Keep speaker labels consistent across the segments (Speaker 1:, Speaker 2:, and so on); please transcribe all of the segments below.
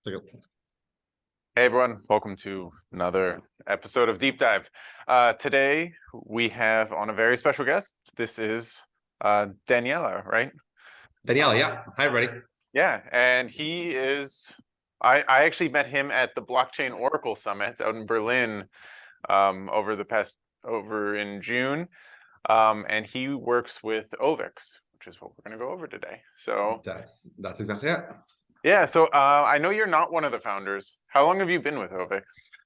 Speaker 1: Hey everyone, welcome to another episode of Deep Dive. Today we have on a very special guest. This is Daniele, right?
Speaker 2: Daniele, yeah. Hi, everybody.
Speaker 1: Yeah, and he is. I actually met him at the Blockchain Oracle Summit out in Berlin over in June, and he works with ovix, which is what we're going to go over today. So
Speaker 2: that's exactly it.
Speaker 1: Yeah, so I know you're not one of the founders. How long have you been with ovix?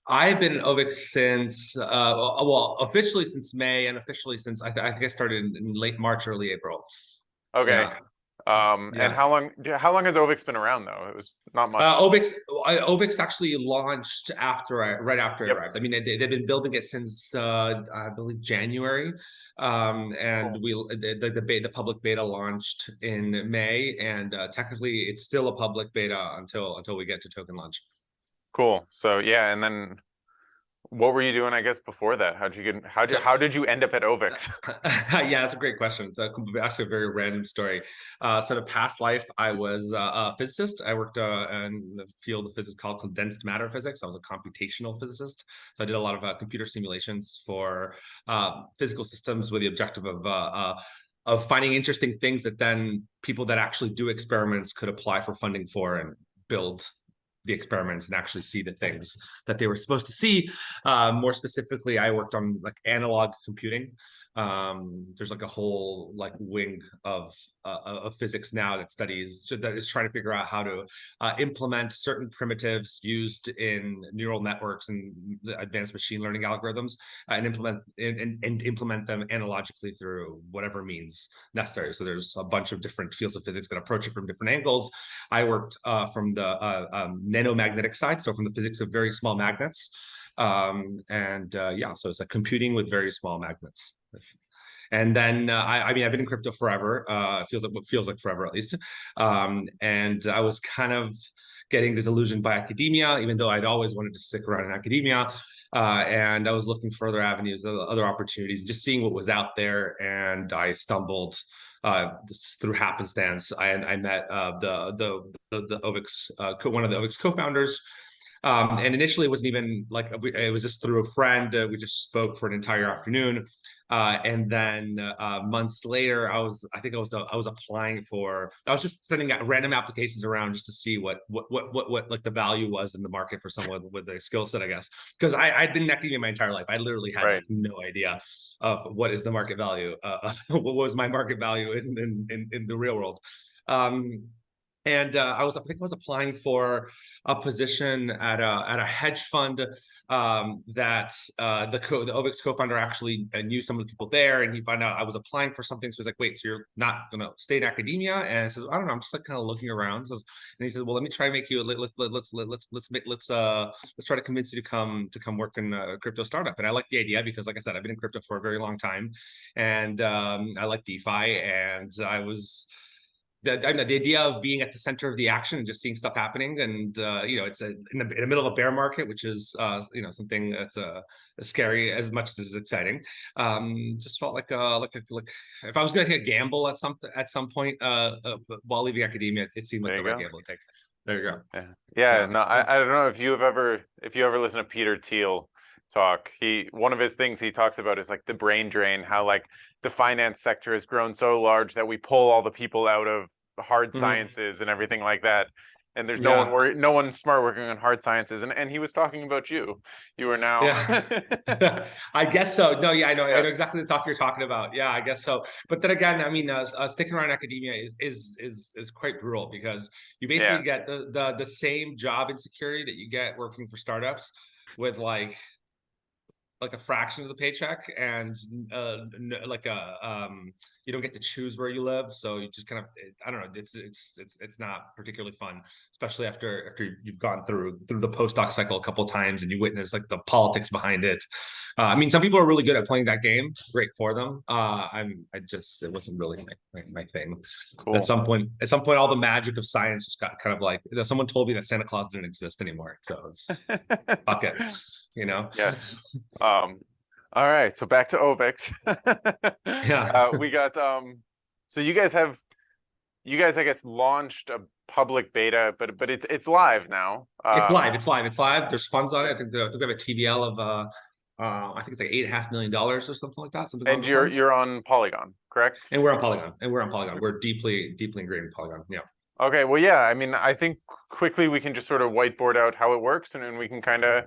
Speaker 2: I've been at ovix since, well, officially since May, and officially since I think I started in late March, early April.
Speaker 1: Okay.
Speaker 2: Yeah.
Speaker 1: And how long has ovix been around though? It was not much.
Speaker 2: Ovix actually launched right after I arrived. I mean, they've been building it since I believe January, and cool. The public beta launched in May, and technically it's still a public beta until we get to token launch.
Speaker 1: Cool. So yeah, and then what were you doing, I guess, before that? How did you end up at ovix?
Speaker 2: Yeah, that's a great question. It's actually a very random story. So in a past life, I was a physicist. I worked in the field of physics called condensed matter physics. I was a computational physicist. So I did a lot of computer simulations for physical systems with the objective of finding interesting things that then people that actually do experiments could apply for funding for and build the experiments and actually see the things that they were supposed to see. More specifically, I worked on like analog computing. There's like a whole like wing of physics now that is trying to figure out how to implement certain primitives used in neural networks and advanced machine learning algorithms and implement them analogically through whatever means necessary. So there's a bunch of different fields of physics that approach it from different angles. I worked from the nanomagnetic side, so from the physics of very small magnets. Yeah, so it's like computing with very small magnets. And then I mean, I've been in crypto forever. Feels like forever at least. And I was kind of getting disillusioned by academia, even though I'd always wanted to stick around in academia. And I was looking for other avenues, other opportunities, just seeing what was out there. And I stumbled through happenstance. I met the ovix one of the ovix co-founders. And initially it wasn't even like, it was just through a friend. We just spoke for an entire afternoon. And then months later, I was applying for, I was just sending out random applications around just to see what like the value was in the market for someone with a skill set, I guess. Because I'd been in academia my entire life. I literally had like no idea of what is the market value. What was my market value in the real world. And I think I was applying for a position at a hedge fund that the ovix co-founder actually knew some of the people there, and he found out I was applying for something. So he's like, "Wait, so you're not gonna stay in academia?" And I said, "I don't know. I'm just like kind of looking around." And he said, "Well, let me try to make you. Let's try to convince you to come work in a crypto startup." And I like the idea because, like I said, I've been in crypto for a very long time, and I like DeFi, and I was. The idea of being at the center of the action and just seeing stuff happening, and it's in the middle of a bear market, which is something that's scary as much as it's exciting. Just felt like if I was going to take a gamble at some point while leaving academia, it seemed like the right gamble to take. There you
Speaker 1: go. Yeah. No, I don't know if you ever listen to Peter Thiel talk. One of his things he talks about is like the brain drain, how like the finance sector has grown so large that we pull all the people out of hard sciences and everything like that, and there's no one smart working on hard sciences, and he was talking about you were now
Speaker 2: I guess so. No, yeah, I know exactly the talk you're talking about. Yeah, I guess so. But then again, I mean, sticking around academia is quite brutal because you basically get the same job insecurity that you get working for startups with like a fraction of the paycheck, and you don't get to choose where you live, so you just kind of, I don't know, it's not particularly fun, especially after you've gone through the postdoc cycle a couple of times and you witness like the politics behind it. I mean, some people are really good at playing that game, great for them. It wasn't really my thing. Cool. At some point all the magic of science just got kind of like, someone told me that Santa Claus didn't exist anymore, so it's just, fuck it,
Speaker 1: Yes. All right, so back to ovix.
Speaker 2: Yeah.
Speaker 1: We got so you guys I guess launched a public beta, but it's live now.
Speaker 2: It's live. It's live. It's live. There's funds on it. I think we have a TVL of I think it's like $8.5 million or something like that. Something
Speaker 1: and you're on Polygon, correct?
Speaker 2: And we're on Polygon. We're deeply ingrained in Polygon. Yeah.
Speaker 1: Okay. Well, yeah. I mean, I think quickly we can just sort of whiteboard out how it works, and then we can kind of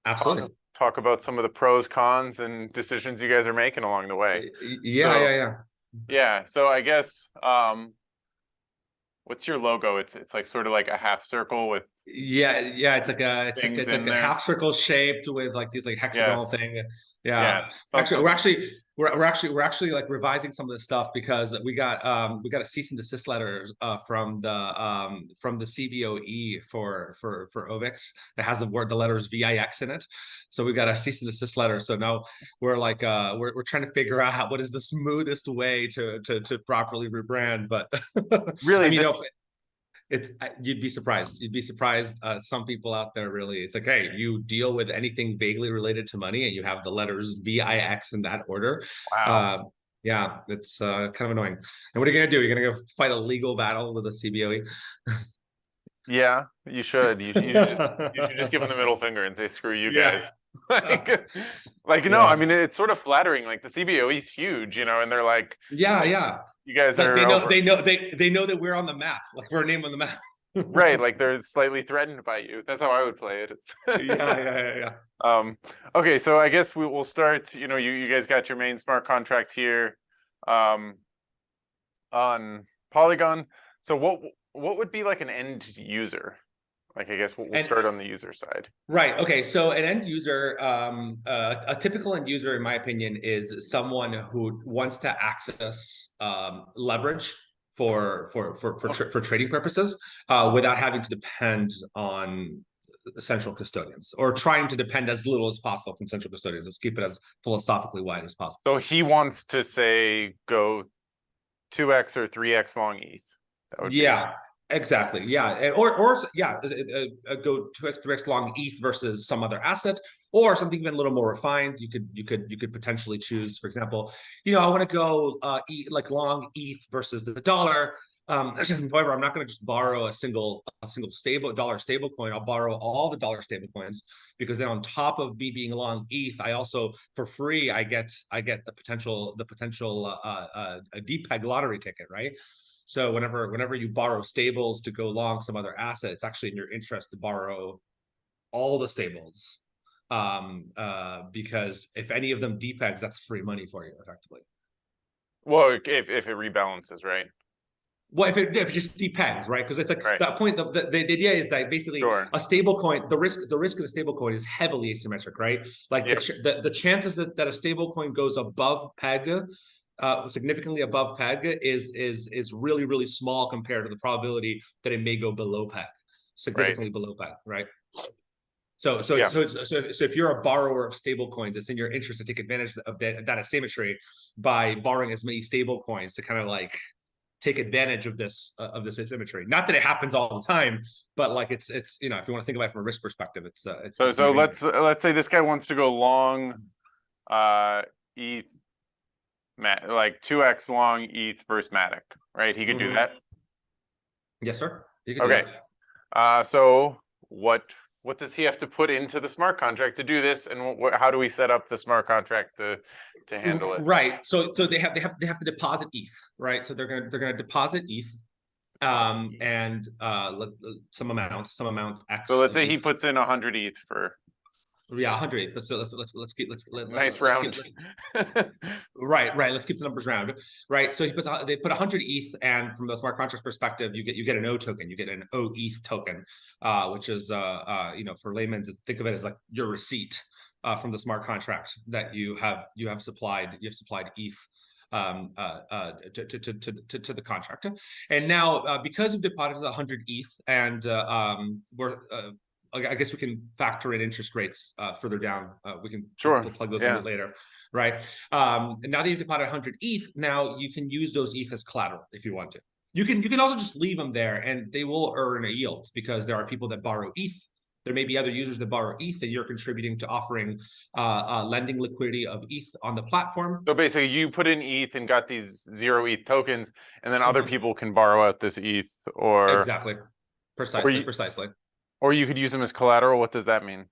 Speaker 2: Absolutely
Speaker 1: talk about some of the pros, cons, and decisions you guys are making along the way. Yeah. So I guess what's your logo? It's like sort of like a half circle with
Speaker 2: it's like a half circle shaped with like these like hexagonal thing. Actually, we're actually like revising some of this stuff because we got a cease and desist letter from the CVOE for ovix that has the letters VIX in it. So we got a cease and desist letter. So now we're like we're trying to figure out what is the smoothest way to properly rebrand. But
Speaker 1: really,
Speaker 2: I mean, you'd be surprised. Some people out there really, it's like, hey, you deal with anything vaguely related to money and you have the letters VIX in that order.
Speaker 1: Wow.
Speaker 2: Yeah, it's kind of annoying. And what are you gonna do? You're gonna go fight a legal battle with the CBOE?
Speaker 1: Yeah, you should. You should just give them the middle finger and say, "Screw you guys." No, I mean, it's sort of flattering. Like the CBOE is huge, and they're like, you guys
Speaker 2: like
Speaker 1: are
Speaker 2: they know that we're on the map, like we're a name on the map."
Speaker 1: Right, like they're slightly threatened by you. That's how I would play it. Okay, so I guess we'll start. You guys got your main smart contract here on Polygon. So what would be like an end user? Like, I guess we'll start on the user side.
Speaker 2: Right. Okay. So an end user, a typical end user, in my opinion, is someone who wants to access leverage for trading purposes without having to depend on central custodians, or trying to depend as little as possible from central custodians. Let's keep it as philosophically wide as possible.
Speaker 1: So he wants to say go 2x or 3x long ETH. That would be...
Speaker 2: Exactly. Yeah. Or go 2x, 3x long ETH versus some other asset, or something even a little more refined. You could potentially choose, for example, I want to go like long ETH versus the dollar. However, I'm not going to just borrow a single dollar stable coin. I'll borrow all the dollar stable coins, because then on top of me being long ETH, I also, for free, I get the potential a DPEG lottery ticket, right? So whenever you borrow stables to go long some other asset, it's actually in your interest to borrow all the stables, because if any of them depegs, that's free money for you, effectively.
Speaker 1: Well, if it rebalances, right?
Speaker 2: Well, if it just depegs, right? Because it's like that point. The idea is that basically a stable coin, the risk of a stable coin is heavily asymmetric, right? Like the chances that a stable coin goes above peg, significantly above peg, is really, really small compared to the probability that it may go below peg, significantly below peg, right? So if you're a borrower of stable coins, it's in your interest to take advantage of that asymmetry by borrowing as many stable coins to kind of like take advantage of this asymmetry. Not that it happens all the time, but like it's if you want to think about it from a risk perspective, it's
Speaker 1: so let's say this guy wants to go long ETH, like 2x long ETH versus Matic, right? He could do that.
Speaker 2: Yes, sir.
Speaker 1: Okay. So what does he have to put into the smart contract to do this, and how do we set up the smart contract to handle it?
Speaker 2: Right. So they have to deposit ETH, right? So they're gonna deposit ETH, and some amount X.
Speaker 1: So let's say he puts in 100 ETH for.
Speaker 2: Yeah, 100. Let's
Speaker 1: nice round.
Speaker 2: Right. Let's keep the numbers round. Right. So they put 100 ETH, and from the smart contract perspective, you get an O token. You get an O ETH token, which is for laymen to think of it as like your receipt from the smart contract that you have supplied ETH to the contract. And now because we've deposited 100 ETH, and I guess we can factor in interest rates further down. We can plug those in later, right? And now that you've deposited 100 ETH, now you can use those ETH as collateral if you want to. You can also just leave them there, and they will earn a yield, because there are people that borrow ETH There may be other users that borrow ETH that you're contributing to offering lending liquidity of ETH on the platform.
Speaker 1: So basically, you put in ETH and got these 0 ETH tokens, and then other people can borrow out this ETH,
Speaker 2: Exactly, precisely.
Speaker 1: Or you could use them as collateral. What does that mean?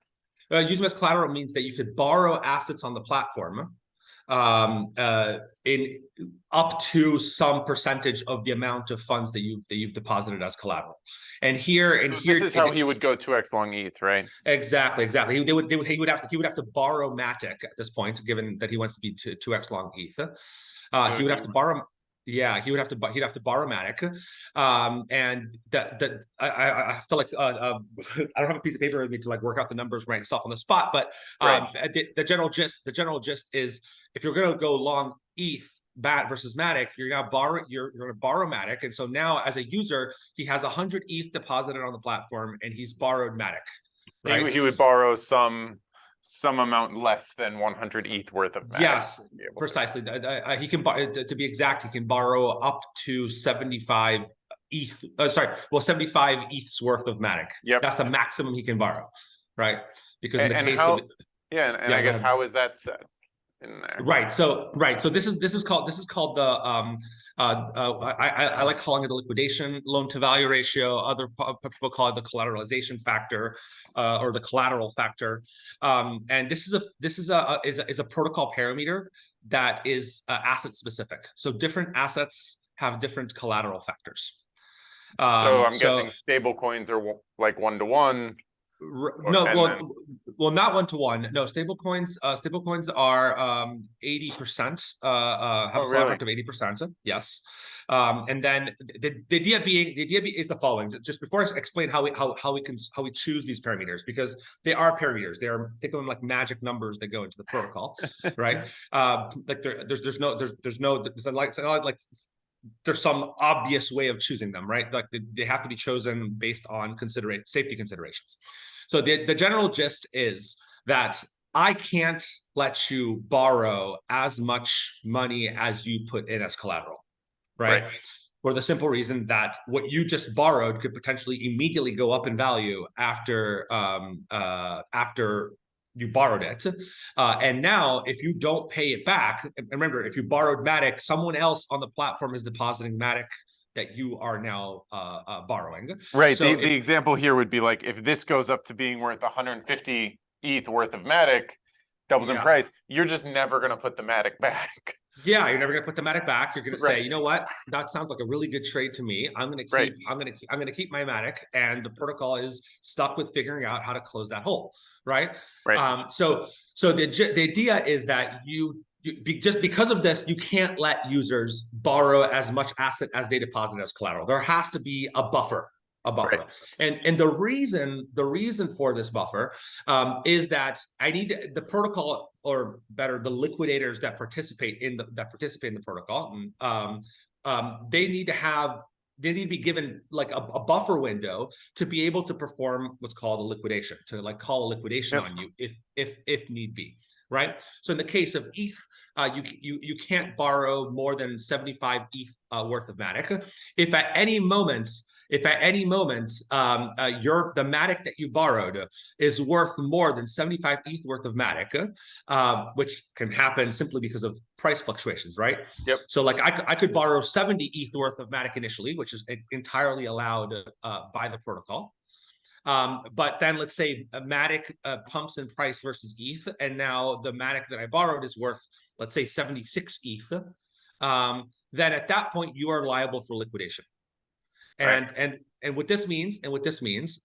Speaker 2: Use them as collateral means that you could borrow assets on the platform in up to some percentage of the amount of funds that you've deposited as collateral. And here
Speaker 1: This is how he would go 2x long ETH, right?
Speaker 2: Exactly. He would have to borrow Matic at this point, given that he wants to be 2x long ETH. He would have to borrow. Yeah, he'd have to borrow Matic, and I feel like I don't have a piece of paper with me to like work out the numbers myself on the spot, but the general gist is if you're going to go long ETH versus Matic, you're going to borrow Matic, and so now as a user, he has 100 ETH deposited on the platform, and he's borrowed Matic. Right?
Speaker 1: He would borrow some amount less than 100 ETH worth of Matic.
Speaker 2: Yes, precisely. He can, to be exact, he can borrow up to 75 ETH. 75 ETHs worth of Matic. Yep, that's the maximum he can borrow, right? Because in the case of
Speaker 1: I guess how is that set in there?
Speaker 2: Right. So this is called the I like calling it the liquidation loan to value ratio. Other people call it the collateralization factor or the collateral factor. And this is a protocol parameter that is asset specific. So different assets have different collateral factors.
Speaker 1: So I'm guessing stable coins are like 1-to-1.
Speaker 2: No, well, not 1-to-1. No, stablecoins are 80%. Have a collateral of 80%. Yes, and then the idea is the following. Just before I explain how we choose these parameters, because they are parameters. Think of them like magic numbers that go into the protocol, right? Like there's some obvious way of choosing them, right? Like they have to be chosen based on safety considerations. So the general gist is that I can't let you borrow as much money as you put in as collateral, right? For the simple reason that what you just borrowed could potentially immediately go up in value after you borrowed it. And now if you don't pay it back, and remember, if you borrowed Matic, someone else on the platform is depositing Matic that you are now borrowing.
Speaker 1: Right. So the example here would be like, if this goes up to being worth 150 ETH worth of Matic, doubles in price, you're just never going to put the Matic back.
Speaker 2: Yeah, you're never going to put the Matic back. You're going to say, you know what? That sounds like a really good trade to me. I'm going to keep my Matic, and the protocol is stuck with figuring out how to close that hole, right? So the idea is that just because of this, you can't let users borrow as much asset as they deposit as collateral. There has to be a buffer. And the reason for this buffer is that I need the protocol, or better, the liquidators that participate in the protocol. They need to be given like a buffer window to be able to perform what's called a liquidation, to like call a liquidation on you if need be, right? So in the case of ETH, you can't borrow more than 75 ETH worth of Matic. If at any moment the Matic that you borrowed is worth more than 75 ETH worth of Matic, which can happen simply because of price fluctuations, right?
Speaker 1: Yep.
Speaker 2: So like I could borrow 70 ETH worth of Matic initially, which is entirely allowed by the protocol. But then let's say a Matic pumps in price versus ETH, and now the Matic that I borrowed is worth, let's say, 76 ETH. Then at that point you are liable for liquidation. And what this means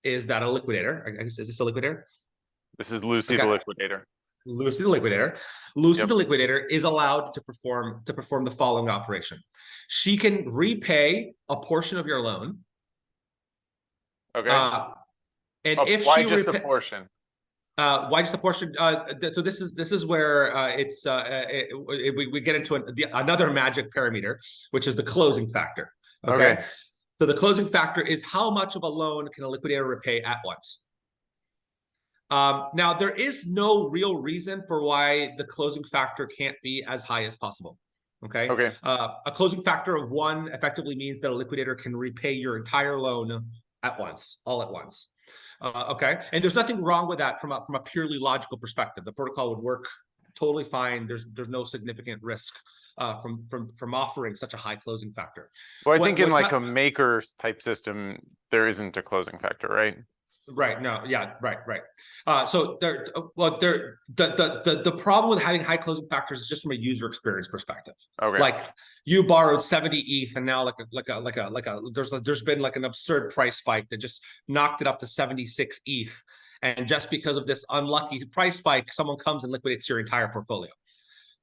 Speaker 2: is that a liquidator, I guess, is this a liquidator?
Speaker 1: This is Lucy the liquidator.
Speaker 2: Lucy the liquidator. Lucy the liquidator is allowed to perform the following operation. She can repay a portion of your loan.
Speaker 1: Okay.
Speaker 2: And if
Speaker 1: why just a portion?
Speaker 2: Why just a portion? So this is where we get into another magic parameter, which is the closing factor. Okay. So the closing factor is how much of a loan can a liquidator repay at once. Now, there is no real reason for why the closing factor can't be as high as possible. Okay. A closing factor of 1 effectively means that a liquidator can repay your entire loan at once, all at once. Okay, and there's nothing wrong with that from a purely logical perspective. The protocol would work totally fine. There's no significant risk from offering such a high closing factor.
Speaker 1: Well, I think in like a maker type system, there isn't a closing factor, right?
Speaker 2: Right. No. Yeah. Right. So the problem with having high closing factors is just from a user experience perspective.
Speaker 1: Okay.
Speaker 2: Like you borrowed 70 ETH and now there's been like an absurd price spike that just knocked it up to 76 ETH. And just because of this unlucky price spike, someone comes and liquidates your entire portfolio.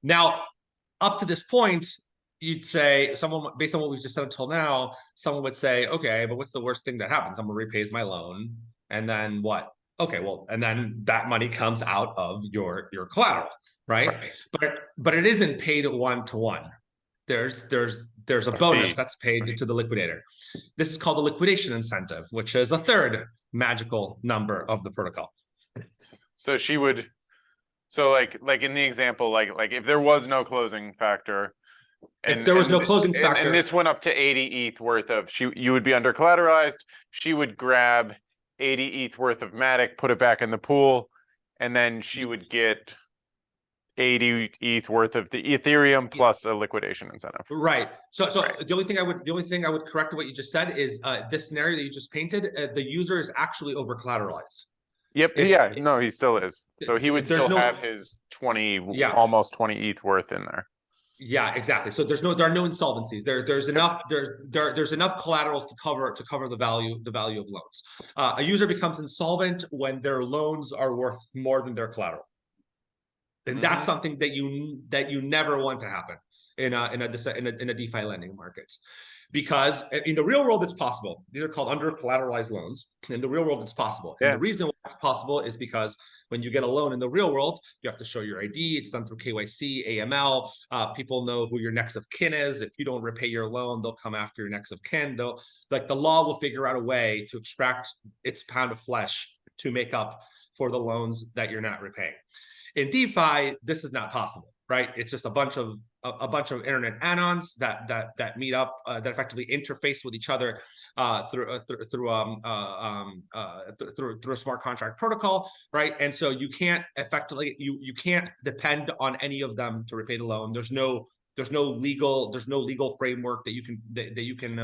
Speaker 2: Now, up to this point, you'd say someone, based on what we've just said until now, someone would say, okay, but what's the worst thing that happens? Someone repays my loan. And then what? Okay, well, and then that money comes out of your collateral, right? But it isn't paid one-to-one. There's a bonus that's paid to the liquidator. This is called the liquidation incentive, which is a third magical number of the protocol.
Speaker 1: So she would, so like in the example, like if there was no closing factor,
Speaker 2: and if there was no closing factor,
Speaker 1: and this went up to 80 ETH worth of, you would be under collateralized. She would grab 80 ETH worth of Matic, put it back in the pool, and then she would get 80 ETH worth of the Ethereum plus a liquidation incentive.
Speaker 2: Right. So right. The only thing I would correct to what you just said is this scenario that you just painted, the user is actually over collateralized.
Speaker 1: Yep. No, he still is. So he would still have his 20, almost 20 ETH worth in there.
Speaker 2: Yeah, exactly. So there are no insolvencies. There's enough collaterals to cover the value of loans. A user becomes insolvent when their loans are worth more than their collateral, and that's something that you never want to happen in a DeFi lending market. Because in the real world, it's possible. These are called under collateralized loans. In the real world, it's possible. And the reason why it's possible is because when you get a loan in the real world, you have to show your ID. It's done through KYC, AML. People know who your next of kin is. If you don't repay your loan, they'll come after your next of kin. The law will figure out a way to extract its pound of flesh to make up for the loans that you're not repaying. In DeFi, this is not possible. Right, it's just a bunch of internet anons that meet up that effectively interface with each other through a smart contract protocol, right? And so you can't effectively you can't depend on any of them to repay the loan. There's no legal framework that you can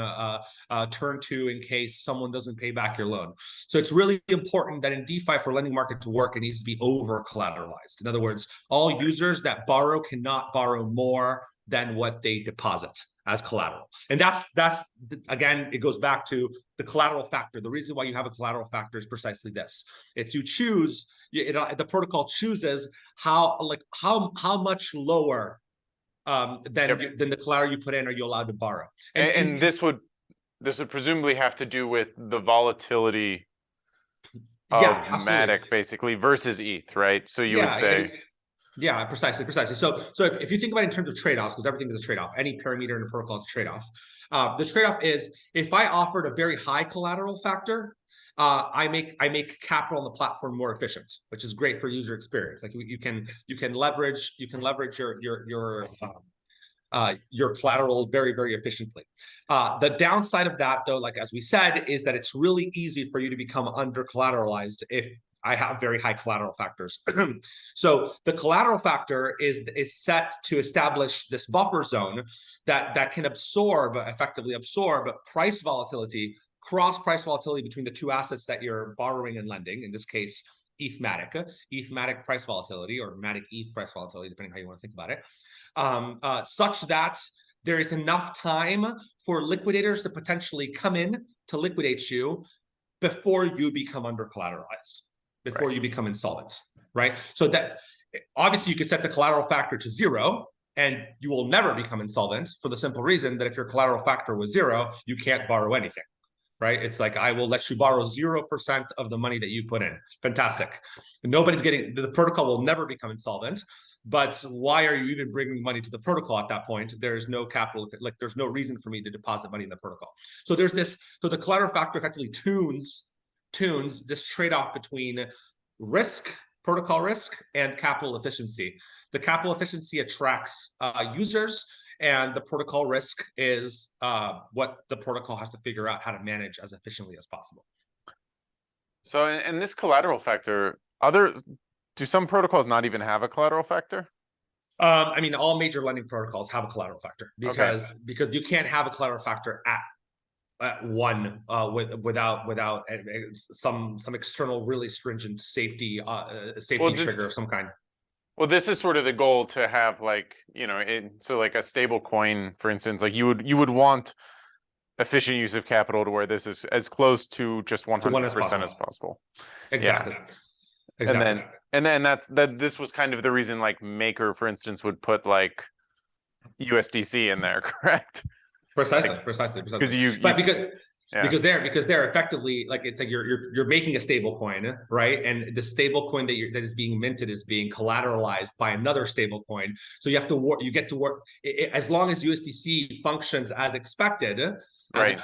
Speaker 2: turn to in case someone doesn't pay back your loan. So it's really important that in DeFi, for lending market to work, it needs to be over collateralized. In other words, all users that borrow cannot borrow more than what they deposit as collateral. And that's again, it goes back to the collateral factor. The reason why you have a collateral factor is precisely this. It's you choose, the protocol chooses how much lower than the collateral you put in are you allowed to borrow.
Speaker 1: And this would presumably have to do with the volatility of Matic basically versus ETH, right? So you would say...
Speaker 2: Yeah, precisely. So if you think about it in terms of trade-offs, because everything is a trade-off, any parameter in a protocol is a trade-off. The trade-off is if I offered a very high collateral factor, I make capital on the platform more efficient, which is great for user experience. Like you can leverage your collateral very, very efficiently. The downside of that, though, like as we said, is that it's really easy for you to become under collateralized if I have very high collateral factors. So the collateral factor is set to establish this buffer zone that can effectively absorb price volatility, cross price volatility between the two assets that you're borrowing and lending. In this case, ETH Matic price volatility, or Matic ETH price volatility, depending how you want to think about it, such that there is enough time for liquidators to potentially come in to liquidate you before you become under collateralized, before you become insolvent, right? So that obviously you could set the collateral factor to 0 and you will never become insolvent, for the simple reason that if your collateral factor was 0, you can't borrow anything. Right? It's like, I will let you borrow 0% of the money that you put in. Fantastic. Nobody's getting, the protocol will never become insolvent, but why are you even bringing money to the protocol at that point? There's no capital, like there's no reason for me to deposit money in the protocol. So there's this, so the collateral factor effectively tunes this trade-off between risk, protocol risk, and capital efficiency. The capital efficiency attracts users, and the protocol risk is what the protocol has to figure out how to manage as efficiently as possible.
Speaker 1: So in this collateral factor, do some protocols not even have a collateral factor?
Speaker 2: I mean, all major lending protocols have a collateral factor because
Speaker 1: Okay.
Speaker 2: because you can't have a collateral factor at one without some external really stringent safety trigger of some kind.
Speaker 1: Well, this is sort of the goal, to have, like, so like a stable coin, for instance, like you would want efficient use of capital to where this is as close to just 100% as possible.
Speaker 2: Exactly.
Speaker 1: Yeah.
Speaker 2: Exactly.
Speaker 1: And then this was kind of the reason, like, Maker, for instance, would put like USDC in there, correct?
Speaker 2: Precisely.
Speaker 1: Like,
Speaker 2: precisely.
Speaker 1: because
Speaker 2: because they're effectively, like, it's like you're making a stable coin, right? And the stable coin that is being minted is being collateralized by another stable coin. So you have to work, you get to work as long as USDC functions as expected. Like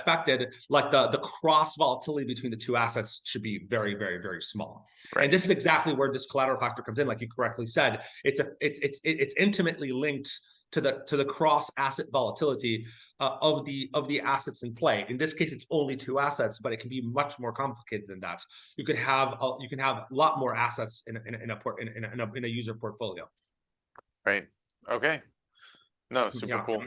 Speaker 2: the cross volatility between the two assets should be very, very, very small. And this is exactly where this collateral factor comes in. Like you correctly said, it's intimately linked to the cross asset volatility of the assets in play. In this case, it's only two assets, but it can be much more complicated than that. You can have a lot more assets in a user portfolio.
Speaker 1: Right. Okay. No, super cool.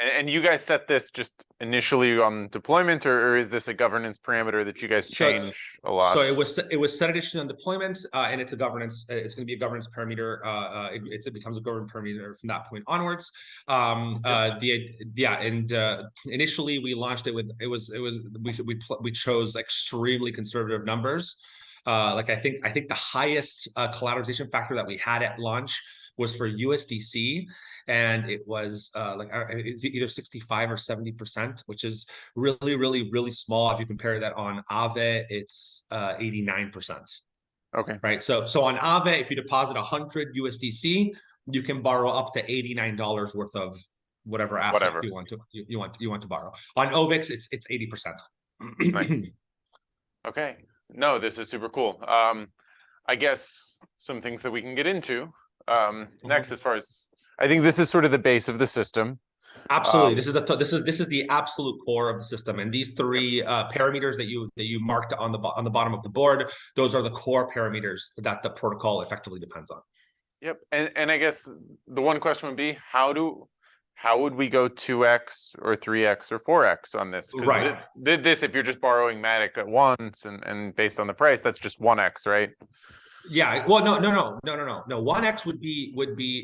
Speaker 1: And you guys set this just initially on deployment, or is this a governance parameter that you guys change a lot?
Speaker 2: So it was set initially on deployment, and it's a governance. It's going to be a governance parameter. It becomes a governance parameter from that point onwards. Initially we launched it with we chose extremely conservative numbers. Like I think the highest collateralization factor that we had at launch was for USDC, and it was it's either 65 or 70%, which is really, really, really small. If you compare that on Aave, it's 89%.
Speaker 1: Okay.
Speaker 2: Right. So on Aave, if you deposit 100 USDC, you can borrow up to $89 worth of whatever asset you want to borrow. On Ovix, it's 80%.
Speaker 1: Nice. Okay. No, this is super cool. I guess some things that we can get into next, as far as, I think this is sort of the base of the system.
Speaker 2: Absolutely, this is the absolute core of the system, and these three parameters that you marked on the bottom of the board, those are the core parameters that the protocol effectively depends on.
Speaker 1: Yep. And I guess the one question would be, how would we go 2x or 3x or 4x on this?
Speaker 2: Right.
Speaker 1: This, if you're just borrowing Matic at once and based on the price, that's just 1x, right?
Speaker 2: Yeah. Well, no. 1x would be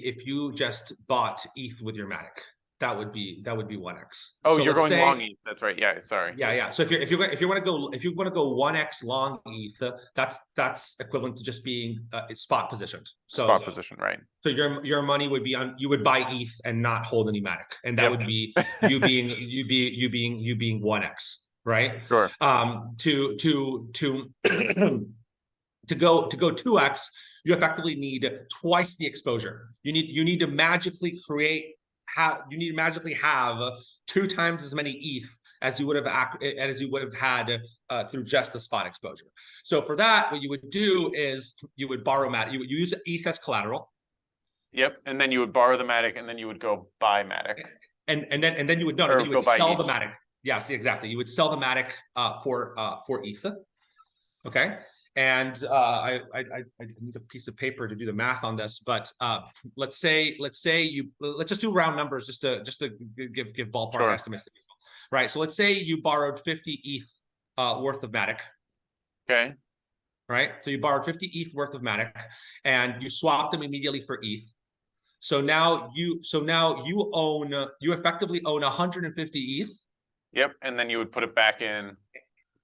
Speaker 2: if you just bought ETH with your Matic. That would be 1x.
Speaker 1: Oh, so you're going long ETH. That's right. Yeah. Sorry.
Speaker 2: Yeah. So if you want to go 1x long ETH, that's equivalent to just being spot positioned. So
Speaker 1: spot position, right? So
Speaker 2: your money would be on. You would buy ETH and not hold any Matic, and that would be you being 1x, right?
Speaker 1: Sure.
Speaker 2: To go 2x, you effectively need twice the exposure. You need to magically have 2 times as many ETH as you would have had through just the spot exposure. So for that, what you would do is you would borrow Matic. You would use ETH as collateral.
Speaker 1: Yep, and then you would borrow the Matic, and then you would go buy Matic.
Speaker 2: And then you would sell the Matic. Yes, exactly. You would sell the Matic for ETH. Okay. And I need a piece of paper to do the math on this, but let's just do round numbers just to give ballpark estimates, right? So let's say you borrowed 50 ETH worth of Matic.
Speaker 1: Okay.
Speaker 2: Right. So you borrowed 50 ETH worth of Matic, and you swapped them immediately for ETH. So now you effectively own 150 ETH.
Speaker 1: Yep, and then you would put it back in.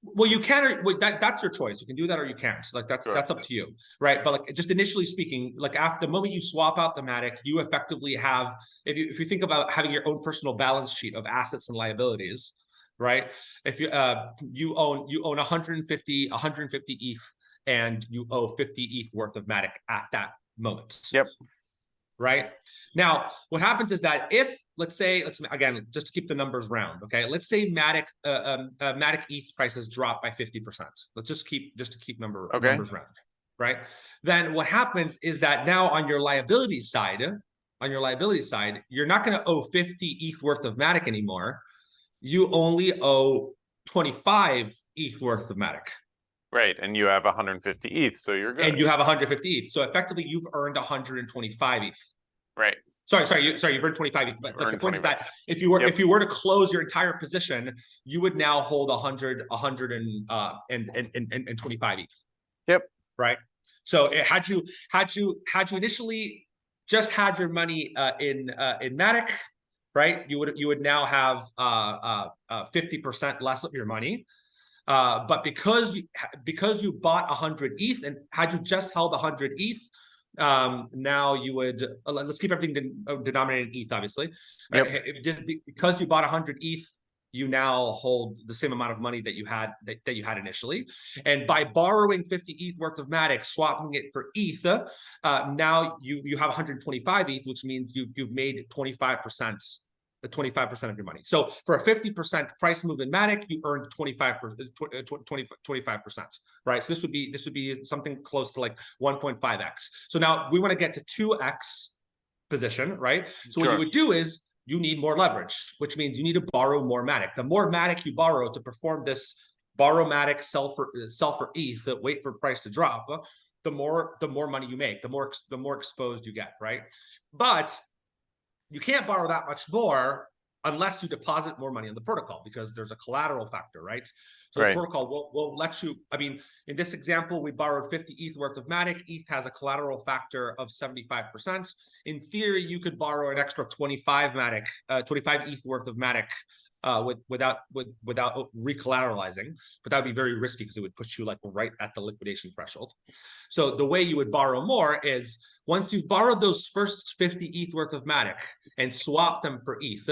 Speaker 2: Well, you can, that's your choice. You can do that or you can't. Like that's up to you, right? But like just initially speaking, like after the moment you swap out the Matic, you effectively have, if you think about having your own personal balance sheet of assets and liabilities, right? If you own 150 ETH and you owe 50 ETH worth of Matic at that moment.
Speaker 1: Yep.
Speaker 2: Right now, what happens is that if let's again, just to keep the numbers round, okay, let's say Matic ETH prices drop by 50%. Let's just keep numbers round, right? Then what happens is that now on your liability side, on your liability side, you're not going to owe 50 ETH worth of Matic anymore. You only owe 25 ETH worth of Matic.
Speaker 1: Right, and you have 150 ETH, so you're good.
Speaker 2: And you have 150 ETH. So effectively, you've earned 125 ETH.
Speaker 1: Right.
Speaker 2: You've earned 25 ETH. But the point is that if you were to close your entire position, you would now hold 125 ETH.
Speaker 1: Yep.
Speaker 2: Right. So had you initially just had your money in Matic, right, you would now have 50% less of your money. But because you bought 100 ETH, and had you just held 100 ETH, now you would let's keep everything denominated in ETH, obviously.
Speaker 1: Yep.
Speaker 2: Because you bought 100 ETH, you now hold the same amount of money that you had initially. And by borrowing 50 ETH worth of Matic, swapping it for ETH, now you have 125 ETH, which means you've made 25%. The 25% of your money. So for a 50% price move in Matic, you earned 25%, right? So this would be something close to like 1.5x. So now we want to get to 2x position, right? So what you would do is you need more leverage, which means you need to borrow more Matic. The more Matic you borrow to perform this borrow Matic, sell for ETH, wait for price to drop, the more money you make, the more exposed you get, right? But you can't borrow that much more unless you deposit more money on the protocol, because there's a collateral factor, right? So the protocol won't let you. I mean, in this example, we borrowed 50 ETH worth of Matic. ETH has a collateral factor of 75%. In theory, you could borrow an extra 25 ETH worth of Matic without recollateralizing, but that would be very risky because it would put you like right at the liquidation threshold. So the way you would borrow more is once you've borrowed those first 50 ETH worth of Matic and swap them for ETH,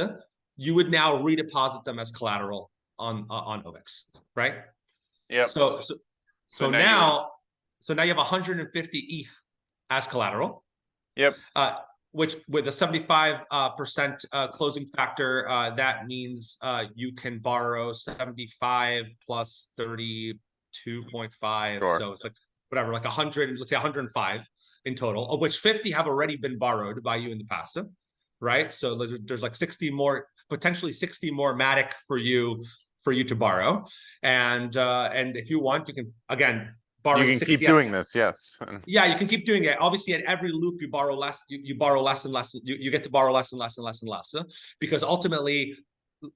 Speaker 2: you would now redeposit them as collateral on ovix, right?
Speaker 1: Yeah.
Speaker 2: So now you have 150 ETH as collateral.
Speaker 1: Yep.
Speaker 2: Which with a 75% closing factor, that means you can borrow 75 plus 32.5. So it's like whatever, like 100, let's say 105 in total, of which 50 have already been borrowed by you in the past, right? So there's like 60 more, potentially 60 more Matic for you to borrow, and if you want, you can again.
Speaker 1: You can keep doing this, yes.
Speaker 2: Yeah, you can keep doing it. Obviously, at every loop, you borrow less. You borrow less and less. You get to borrow less and less and less and less, because ultimately,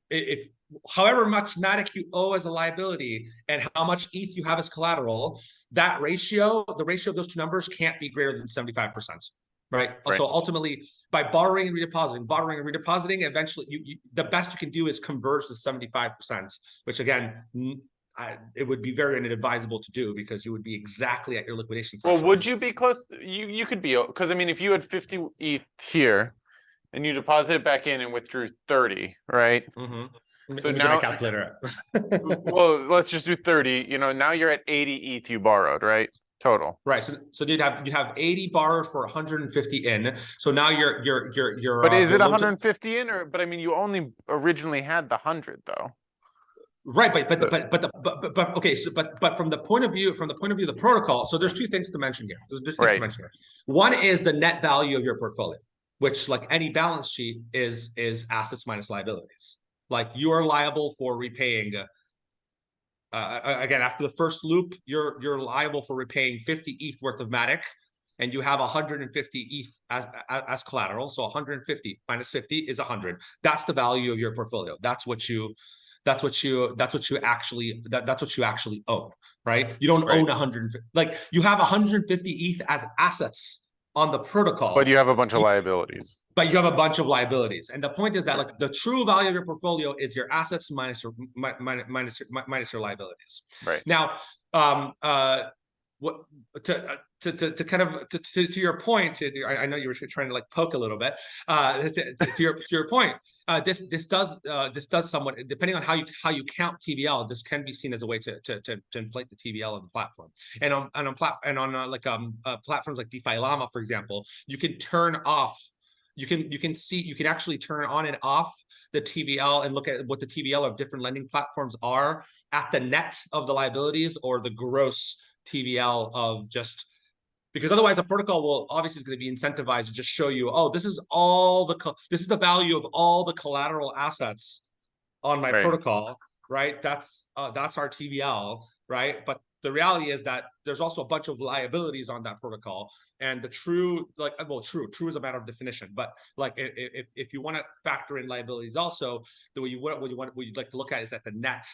Speaker 2: if however much Matic you owe as a liability and how much ETH you have as collateral, that ratio, the ratio of those two numbers, can't be greater than 75%. Right. So ultimately, by borrowing and redepositing, eventually, the best you can do is converge to 75%, which again. It would be very inadvisable to do because you would be exactly at your liquidation threshold.
Speaker 1: Well, would you be close? You could be, because I mean, if you had 50 ETH here and you deposit it back in and withdrew 30, right?
Speaker 2: Mm-hmm.
Speaker 1: So now,
Speaker 2: calculator.
Speaker 1: Well, let's just do 30. You know, now you're at 80 ETH you borrowed, right? Total.
Speaker 2: Right. So you'd have 80 borrowed for 150 in. So now you're.
Speaker 1: But is it 150 in, or? But I mean, you only originally had the 100 though.
Speaker 2: Right, but okay. So but from the point of view of the protocol, so there's two things to mention here. There's things to mention here. One is the net value of your portfolio, which, like any balance sheet, is assets minus liabilities. Like you are liable for repaying. Again, after the first loop, you're liable for repaying 50 ETH worth of Matic, and you have 150 ETH as collateral. So 150 minus 50 is 100. That's the value of your portfolio. That's what you actually own, right? You don't own 150. Like you have 150 ETH as assets on the protocol,
Speaker 1: but you have a bunch of liabilities.
Speaker 2: But you have a bunch of liabilities, and the point is that like the true value of your portfolio is your assets minus your liabilities.
Speaker 1: Right
Speaker 2: now, what to your point, I know you were trying to like poke a little bit. To your point, this does somewhat, depending on how you count TVL, this can be seen as a way to inflate the TVL of the platform. And on platforms like DeFi Llama, for example, you can turn off. You can actually turn on and off the TVL and look at what the TVL of different lending platforms are at the net of the liabilities or the gross TVL of just because otherwise a protocol will obviously is going to be incentivized to just show you, oh, this is the value of all the collateral assets on my
Speaker 1: Right.
Speaker 2: protocol, right? That's our TVL, right? But the reality is that there's also a bunch of liabilities on that protocol, and the true, like, well, true is a matter of definition, but like if you want to factor in liabilities also, the way what you'd like to look at is that the net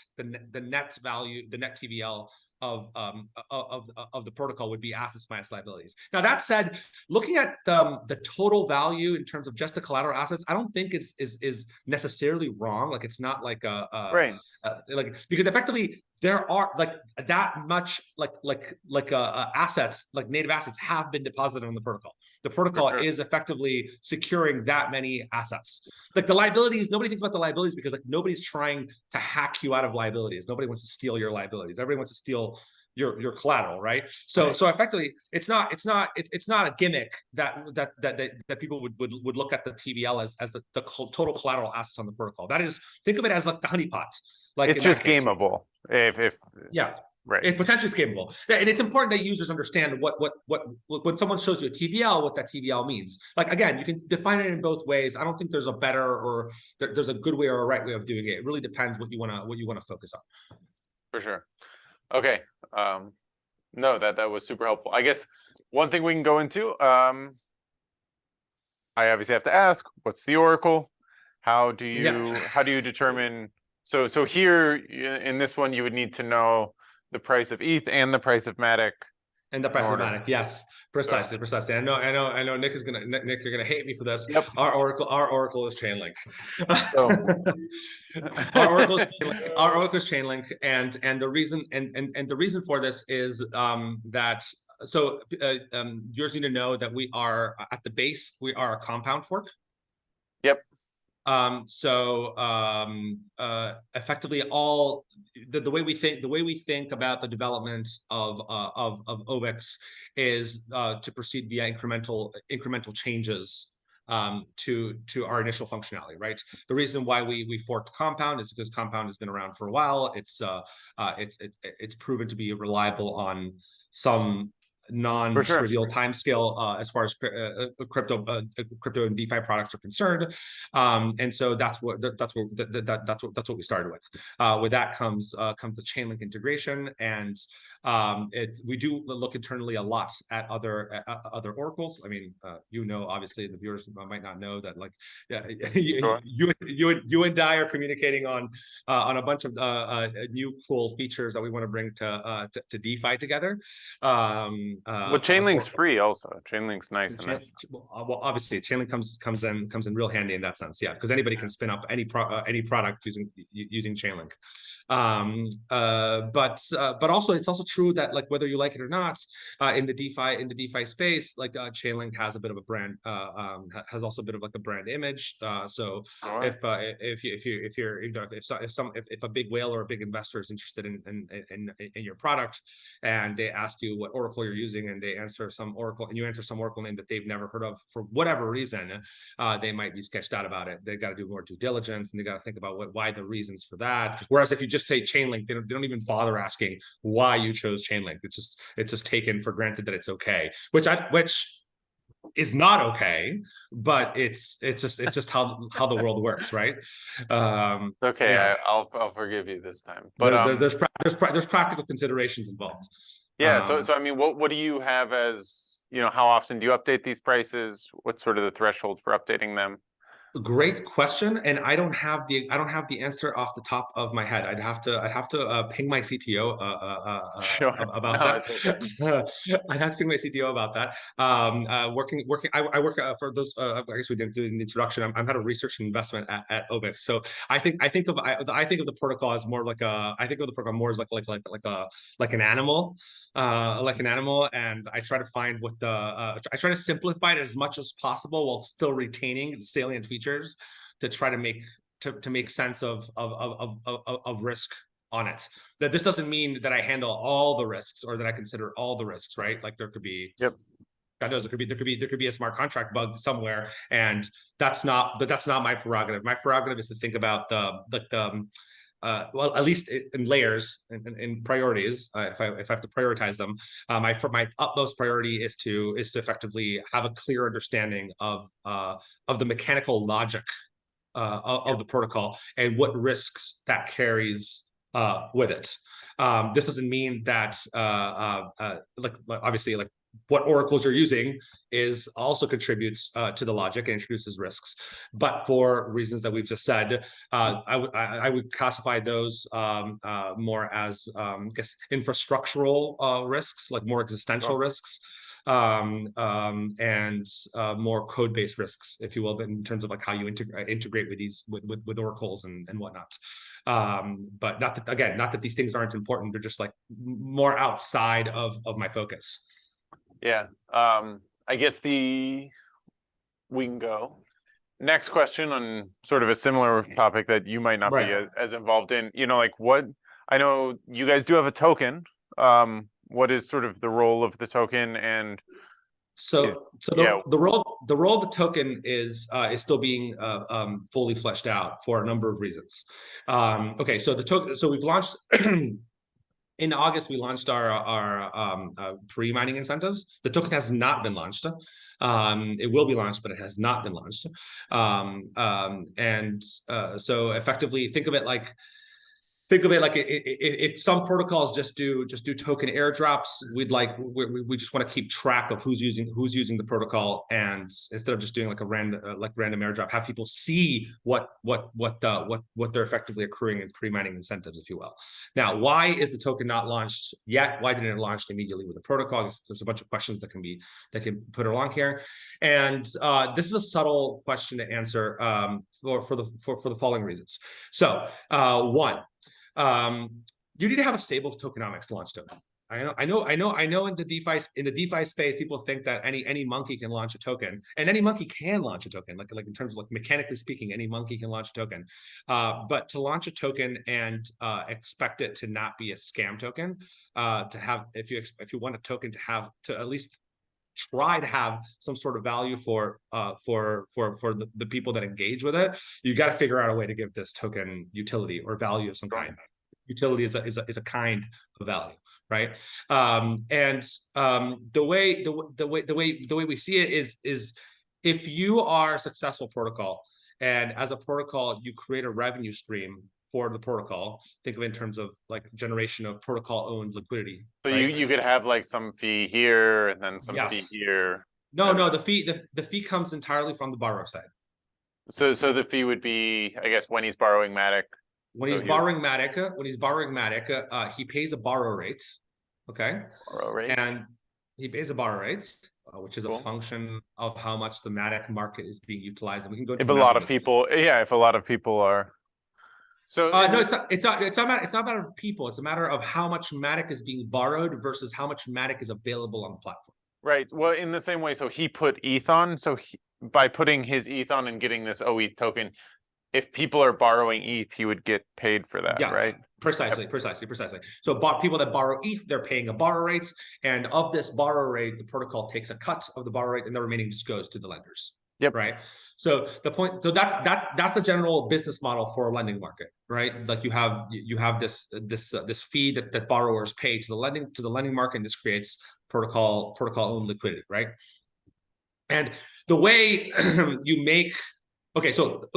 Speaker 2: value, the net TVL of the protocol would be assets minus liabilities. Now that said, looking at the total value in terms of just the collateral assets, I don't think is necessarily wrong. Like it's not like
Speaker 1: Right.
Speaker 2: like, because effectively there are like that much assets, like native assets, have been deposited on the protocol. The protocol
Speaker 1: sure.
Speaker 2: is effectively securing that many assets. Like the liabilities, nobody thinks about the liabilities because like nobody's trying to hack you out of liabilities. Nobody wants to steal your liabilities. Everybody wants to steal your collateral, right? So effectively, it's not a gimmick that people would look at the TVL as the total collateral assets on the protocol. That is, think of it as like the honeypot. Like
Speaker 1: It's just gameable. If
Speaker 2: yeah.
Speaker 1: right.
Speaker 2: It's potentially scalable, and it's important that users understand what when someone shows you a TVL, what that TVL means. Like again, you can define it in both ways. I don't think there's a better or there's a good way or a right way of doing it. It really depends what you want to focus on.
Speaker 1: For sure. Okay. No, that was super helpful. I guess one thing we can go into, I obviously have to ask, what's the oracle? How do you determine? So here in this one, you would need to know the price of ETH and the price of Matic.
Speaker 2: And the price of Matic, yes, precisely. I know. Nick, you're gonna hate me for this.
Speaker 1: Yep.
Speaker 2: Our oracle is Chainlink.
Speaker 1: So.
Speaker 2: Our oracle is Chainlink, and the reason for this is that viewers need to know that we are at the base, we are a compound fork.
Speaker 1: Yep.
Speaker 2: Effectively, all the way we think about the development of ovix is to proceed via incremental changes to our initial functionality, right? The reason why we forked Compound is because Compound has been around for a while. It's proven to be reliable on some non-trivial timescale as far as crypto and DeFi products are concerned, and so that's what we started with. With that comes the Chainlink integration, and we do look internally a lot at other oracles. I mean, obviously the viewers might not know that, like, you and I are communicating on a bunch of new cool features that we want to bring to DeFi together.
Speaker 1: Well, Chainlink's free also. Chainlink's nice.
Speaker 2: Well, obviously, Chainlink comes in real handy in that sense, yeah, because anybody can spin up any product using Chainlink. But also, it's also true that, like, whether you like it or not, in the DeFi space, like Chainlink has a bit of a brand, has also a bit of like a brand image. So if a big whale or a big investor is interested in your product, and they ask you what oracle you're using, and they answer some oracle, and you answer some oracle name that they've never heard of for whatever reason, they might be sketched out about it. They got to do more due diligence, and they got to think about why the reasons for that. Whereas if you just say Chainlink, they don't even bother asking why you chose Chainlink. It's just taken for granted that it's okay, which is not okay, but it's just how the world works, right?
Speaker 1: Okay, yeah. I'll forgive you this time. But
Speaker 2: there's practical considerations involved.
Speaker 1: Yeah. So I mean, what do you have as, how often do you update these prices? What's sort of the threshold for updating them?
Speaker 2: Great question, and I don't have the answer off the top of my head. I'd have to ping my CTO about that. I'd have to ping my CTO about that. I work for those. I guess we didn't do the introduction. I'm head of research and investment at ovix. So I think of the protocol as more like like an animal, and I try to find I try to simplify it as much as possible while still retaining salient features to try to make sense of risk on it. That this doesn't mean that I handle all the risks or that I consider all the risks, right? Like there could be, God knows, there could be a smart contract bug somewhere, and that's not my prerogative. My prerogative is to think about the well, at least in layers, in priorities, if I have to prioritize them, my utmost priority is to effectively have a clear understanding of the mechanical logic of the protocol and what risks that carries with it. This doesn't mean that like obviously like what oracles you're using is also contributes to the logic and introduces risks, but for reasons that we've just said, I would classify those more as I guess infrastructural risks, like more existential risks, and more code-based risks, if you will, but in terms of like how you integrate with these with oracles and whatnot. But not that these things aren't important, they're just like more outside of my focus.
Speaker 1: Yeah. I guess we can go. Next question on sort of a similar topic that you might not be as involved in. You know, like what I know you guys do have a token. What is sort of the role of the token, and
Speaker 2: the role of the token is still being fully fleshed out for a number of reasons. Okay, so the token. So we've launched in August. We launched our pre-mining incentives. The token has not been launched. It will be launched, but it has not been launched. So effectively, think of it like if some protocols just do token airdrops, we just want to keep track of who's using the protocol, and instead of just doing like a random airdrop, have people see what they're effectively accruing in pre-mining incentives, if you will. Now, why is the token not launched yet? Why didn't it launch immediately with the protocol? There's a bunch of questions that can put along here, and this is a subtle question to answer for the following reasons. So one. You need to have a stable tokenomics launch token. I know in the DeFi space, people think that any monkey can launch a token, and any monkey can launch a token, like in terms of like mechanically speaking, any monkey can launch a token. But to launch a token and expect it to not be a scam token, to have if you want a token to at least try to have some sort of value for the people that engage with it, you got to figure out a way to give this token utility or value of some kind. Utility is a kind of value, right? The way we see it is if you are a successful protocol, and as a protocol you create a revenue stream for the protocol, think of it in terms of like generation of protocol owned liquidity.
Speaker 1: So right? you could have like some fee here and then some fee here.
Speaker 2: No, the fee comes entirely from the borrower side.
Speaker 1: So the fee would be, I guess, when he's borrowing Matic.
Speaker 2: When he's borrowing Matic, he pays a borrow rate. Okay.
Speaker 1: Borrow rate.
Speaker 2: And he pays a borrow rate, which is a function of how much the Matic market is being utilized. And we can go into
Speaker 1: if a lot of people are. So
Speaker 2: no, it's not a matter of people. It's a matter of how much Matic is being borrowed versus how much Matic is available on the platform.
Speaker 1: Right. Well, in the same way, so he put ETH on. So by putting his ETH on and getting this OETH token, if people are borrowing ETH, he would get paid for that, right?
Speaker 2: Precisely. So people that borrow ETH, they're paying a borrow rate, and of this borrow rate, the protocol takes a cut of the borrow rate, and the remaining just goes to the lenders.
Speaker 1: Yep.
Speaker 2: Right. So that's the general business model for a lending market, right? Like you have this fee that borrowers pay to the lending market, and this creates protocol owned liquidity, right? And the way you make so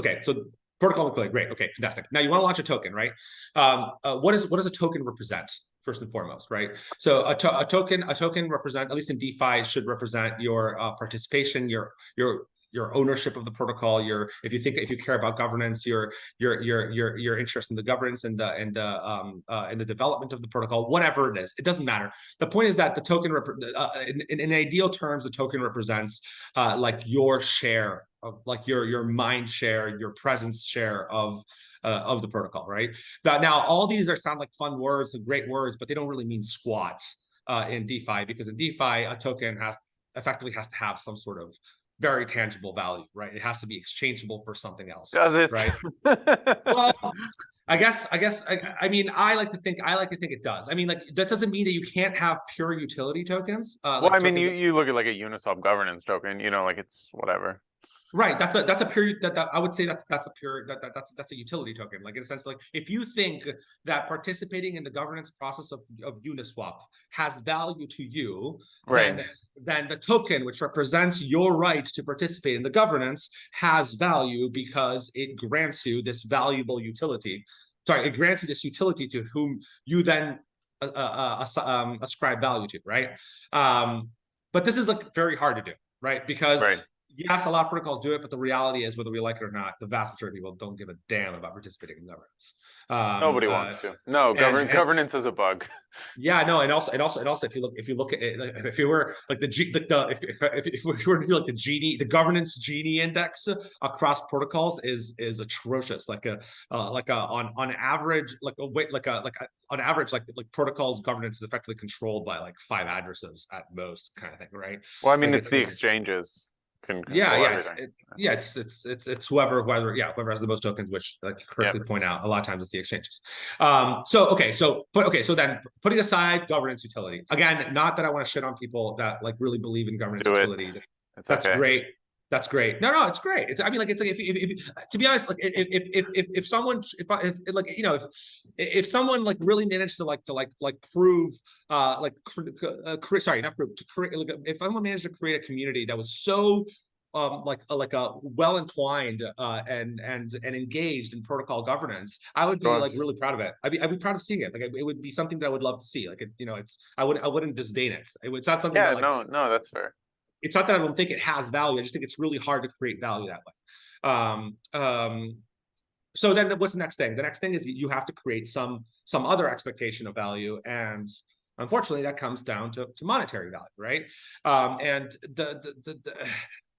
Speaker 2: protocol liquidity, great, okay, fantastic. Now you want to launch a token, right? What does a token represent? First and foremost, right? So a token represent, at least in DeFi, should represent your participation, your ownership of the protocol, if you care about governance, your interest in the governance and the development of the protocol, whatever it is, it doesn't matter. The point is that the token, in ideal terms, the token represents like your share of, like your mind share, your presence share of the protocol, right? Now all these sound like fun words and great words, but they don't really mean squat in DeFi, because in DeFi a token effectively has to have some sort of very tangible value, right? It has to be exchangeable for something else.
Speaker 1: Does it?
Speaker 2: Right? Well, I mean, I like to think it does. I mean, like, that doesn't mean that you can't have pure utility tokens.
Speaker 1: Well, I mean, you look at like a Uniswap governance token, you know, like it's whatever.
Speaker 2: Right. That's a period that I would say that's a pure that's a utility token. Like in a sense, like if you think that participating in the governance process of Uniswap has value to you,
Speaker 1: Right.
Speaker 2: then the token which represents your right to participate in the governance has value because it grants you this valuable utility. Sorry, it grants you this utility to whom you then ascribe value to, right? But this is like very hard to do, right? Because
Speaker 1: Right.
Speaker 2: yes, a lot of protocols do it, but the reality is, whether we like it or not, the vast majority of people don't give a damn about participating in governance.
Speaker 1: Nobody wants to. No,
Speaker 2: And
Speaker 1: governance is a bug.
Speaker 2: yeah, no, and also, if you look at it, like, if you were like if we were to do like the governance Gini index across protocols is atrocious. Like on average, on average, like protocols governance is effectively controlled by like 5 addresses at most, kind of thing, right?
Speaker 1: Well, I mean,
Speaker 2: Like
Speaker 1: it's the exchanges can
Speaker 2: yeah,
Speaker 1: control
Speaker 2: yeah,
Speaker 1: everything.
Speaker 2: it's whoever has the most tokens, which, like you correctly point out, a lot of times it's the exchanges. So then putting aside governance utility, again, not that I want to shit on people that like really believe in governance
Speaker 1: Do it.
Speaker 2: utility.
Speaker 1: It's
Speaker 2: That's
Speaker 1: okay.
Speaker 2: great. That's great. No, it's great. It's, I mean, like, it's like if to be honest, like if someone, like, you know, if someone like really managed to prove sorry, not prove, to create, like, if someone managed to create a community that was so like a well entwined and engaged in protocol governance, I would be like really proud of it. I'd be proud of seeing it. Like it would be something that I would love to see. Like, you know, I wouldn't disdain it. It's not something that, like,
Speaker 1: no, that's fair.
Speaker 2: It's not that I don't think it has value. I just think it's really hard to create value that way. So then what's the next thing? The next thing is you have to create some other expectation of value, and unfortunately that comes down to monetary value, right? And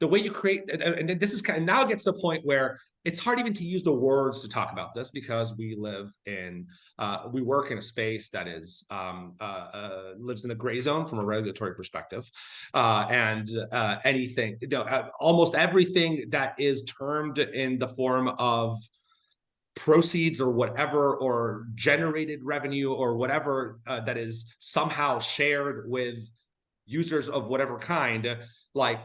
Speaker 2: the way you create, and this is kind of, now it gets to the point where it's hard even to use the words to talk about this, because we work in a space that is lives in a gray zone from a regulatory perspective, and anything, almost everything that is termed in the form of proceeds or whatever, or generated revenue or whatever, that is somehow shared with users of whatever kind, like,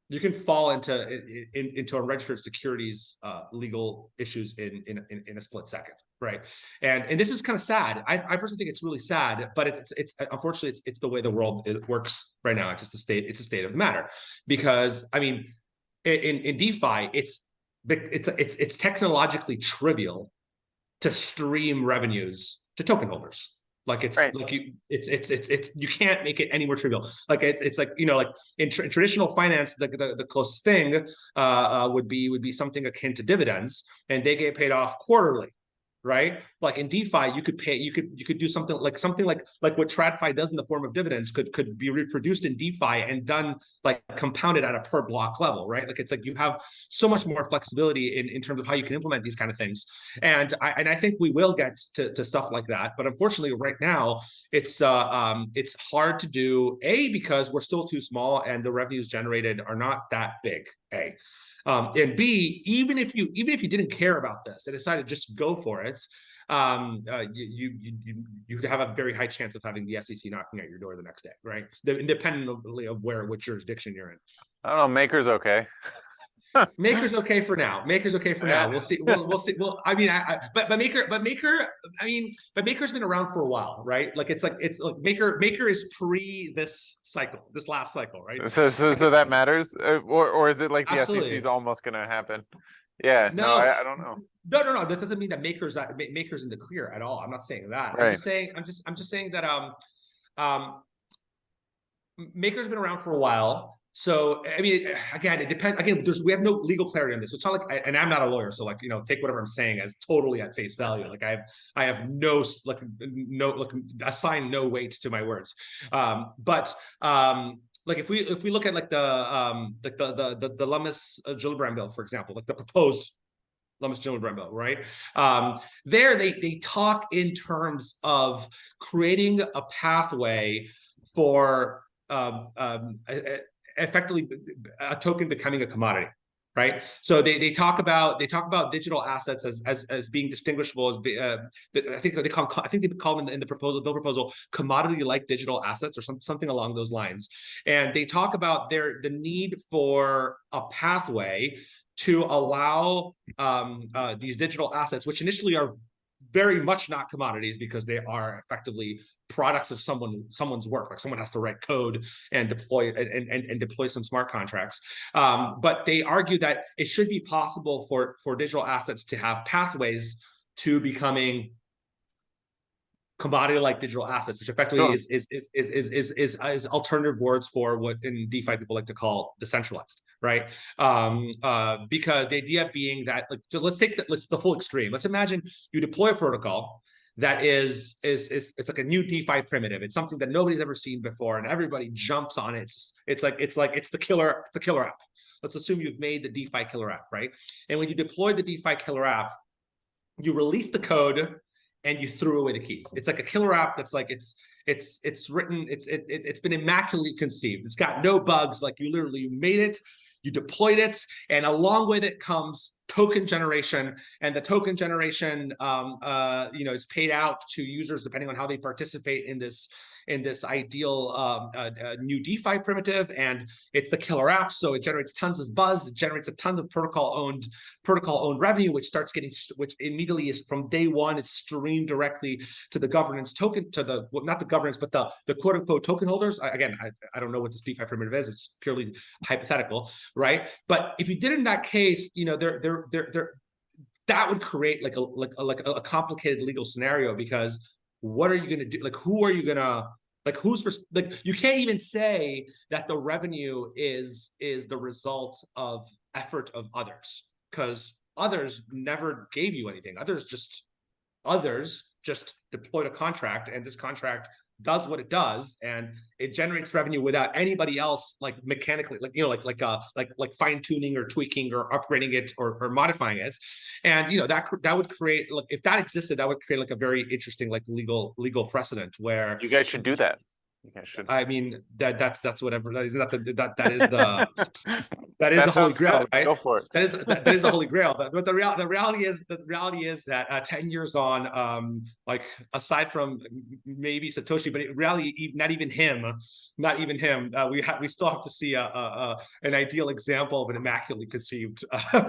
Speaker 2: you can fall into a registered securities legal issues in a split second, right? And this is kind of sad. I personally think it's really sad, but it's unfortunately it's the way the world works right now. It's just the state. It's a state of the matter, because I mean, in DeFi, it's technologically trivial to stream revenues to token holders. Like it's
Speaker 1: Right.
Speaker 2: like you can't make it any more trivial. Like it's like, you know, like in traditional finance, the closest thing would be something akin to dividends, and they get paid off quarterly, right? Like in DeFi, you could do something like what TradFi does in the form of dividends could be reproduced in DeFi and done, like, compounded at a per block level, right? Like, it's like you have so much more flexibility in terms of how you can implement these kind of things. And I think we will get to stuff like that, but unfortunately right now it's hard to do, because we're still too small and the revenues generated are not that big, and B, even if you didn't care about this and decided to just go for it, you have a very high chance of having the SEC knocking at your door the next day, right? Independently of which jurisdiction you're in.
Speaker 1: I don't know. Maker's okay.
Speaker 2: Maker's okay for now. Maker's okay for now. We'll see. We'll see. Well, I mean, but Maker's been around for a while, right? Like it's like Maker is pre this last cycle, right?
Speaker 1: So that matters, or is it like the
Speaker 2: Absolutely.
Speaker 1: SEC is almost gonna happen? Yeah. No, I don't know.
Speaker 2: No. This doesn't mean that Maker's in the clear at all. I'm not saying that.
Speaker 1: Right.
Speaker 2: I'm just saying that Maker's been around for a while. So, I mean, again, it depends. Again, we have no legal clarity on this. So it's not like, and I'm not a lawyer, so, like, you know, take whatever I'm saying as totally at face value. Like I have no assign no weight to my words. But like if we look at like the Lummis Gillibrand bill, for example, like the proposed Lummis Gillibrand bill, right? There they talk in terms of creating a pathway for effectively a token becoming a commodity, right? So they talk about digital assets as being distinguishable as I think they call them in the bill proposal commodity-like digital assets or something along those lines. And they talk about the need for a pathway to allow these digital assets, which initially are very much not commodities because they are effectively products of someone's work. Like someone has to write code and deploy some smart contracts. But they argue that it should be possible for digital assets to have pathways to becoming commodity-like digital assets, which effectively is alternative words for what in DeFi people like to call decentralized, right? Because the idea being that, like, so let's take the full extreme. Let's imagine you deploy a protocol that is it's like a new DeFi primitive. It's something that nobody's ever seen before, and everybody jumps on it. It's the killer app. Let's assume you've made the DeFi killer app, right? And when you deploy the DeFi killer app, you release the code and you threw away the keys. It's like a killer app that's like it's been immaculately conceived. It's got no bugs. Like you literally made it, you deployed it, and along with it comes token generation. And the token generation, is paid out to users depending on how they participate in this ideal new DeFi primitive. And it's the killer app, so it generates tons of buzz. It generates a ton of protocol owned revenue, which immediately is from day one. It's streamed directly to the governance token, to not the governance, but the quote unquote token holders. I don't know what this DeFi primitive is. It's purely hypothetical, right? But if you did it in that case, that would create like a complicated legal scenario, because what are you going to do? Like, who are you going to, like, you can't even say that the revenue is the result of effort of others, because others never gave you anything. Others just deployed a contract, and this contract does what it does, and it generates revenue without anybody else like mechanically, like fine tuning or tweaking or upgrading it or modifying it. And that would create, like, if that existed, that would create like a very interesting like legal precedent where
Speaker 1: you guys should do that. You guys should.
Speaker 2: I mean, that's whatever. That is the holy grail,
Speaker 1: good.
Speaker 2: right?
Speaker 1: Go for it.
Speaker 2: That is the holy grail. But the reality is that 10 years on, like, aside from maybe Satoshi, but really not even him, we still have to see an ideal example of an immaculately conceived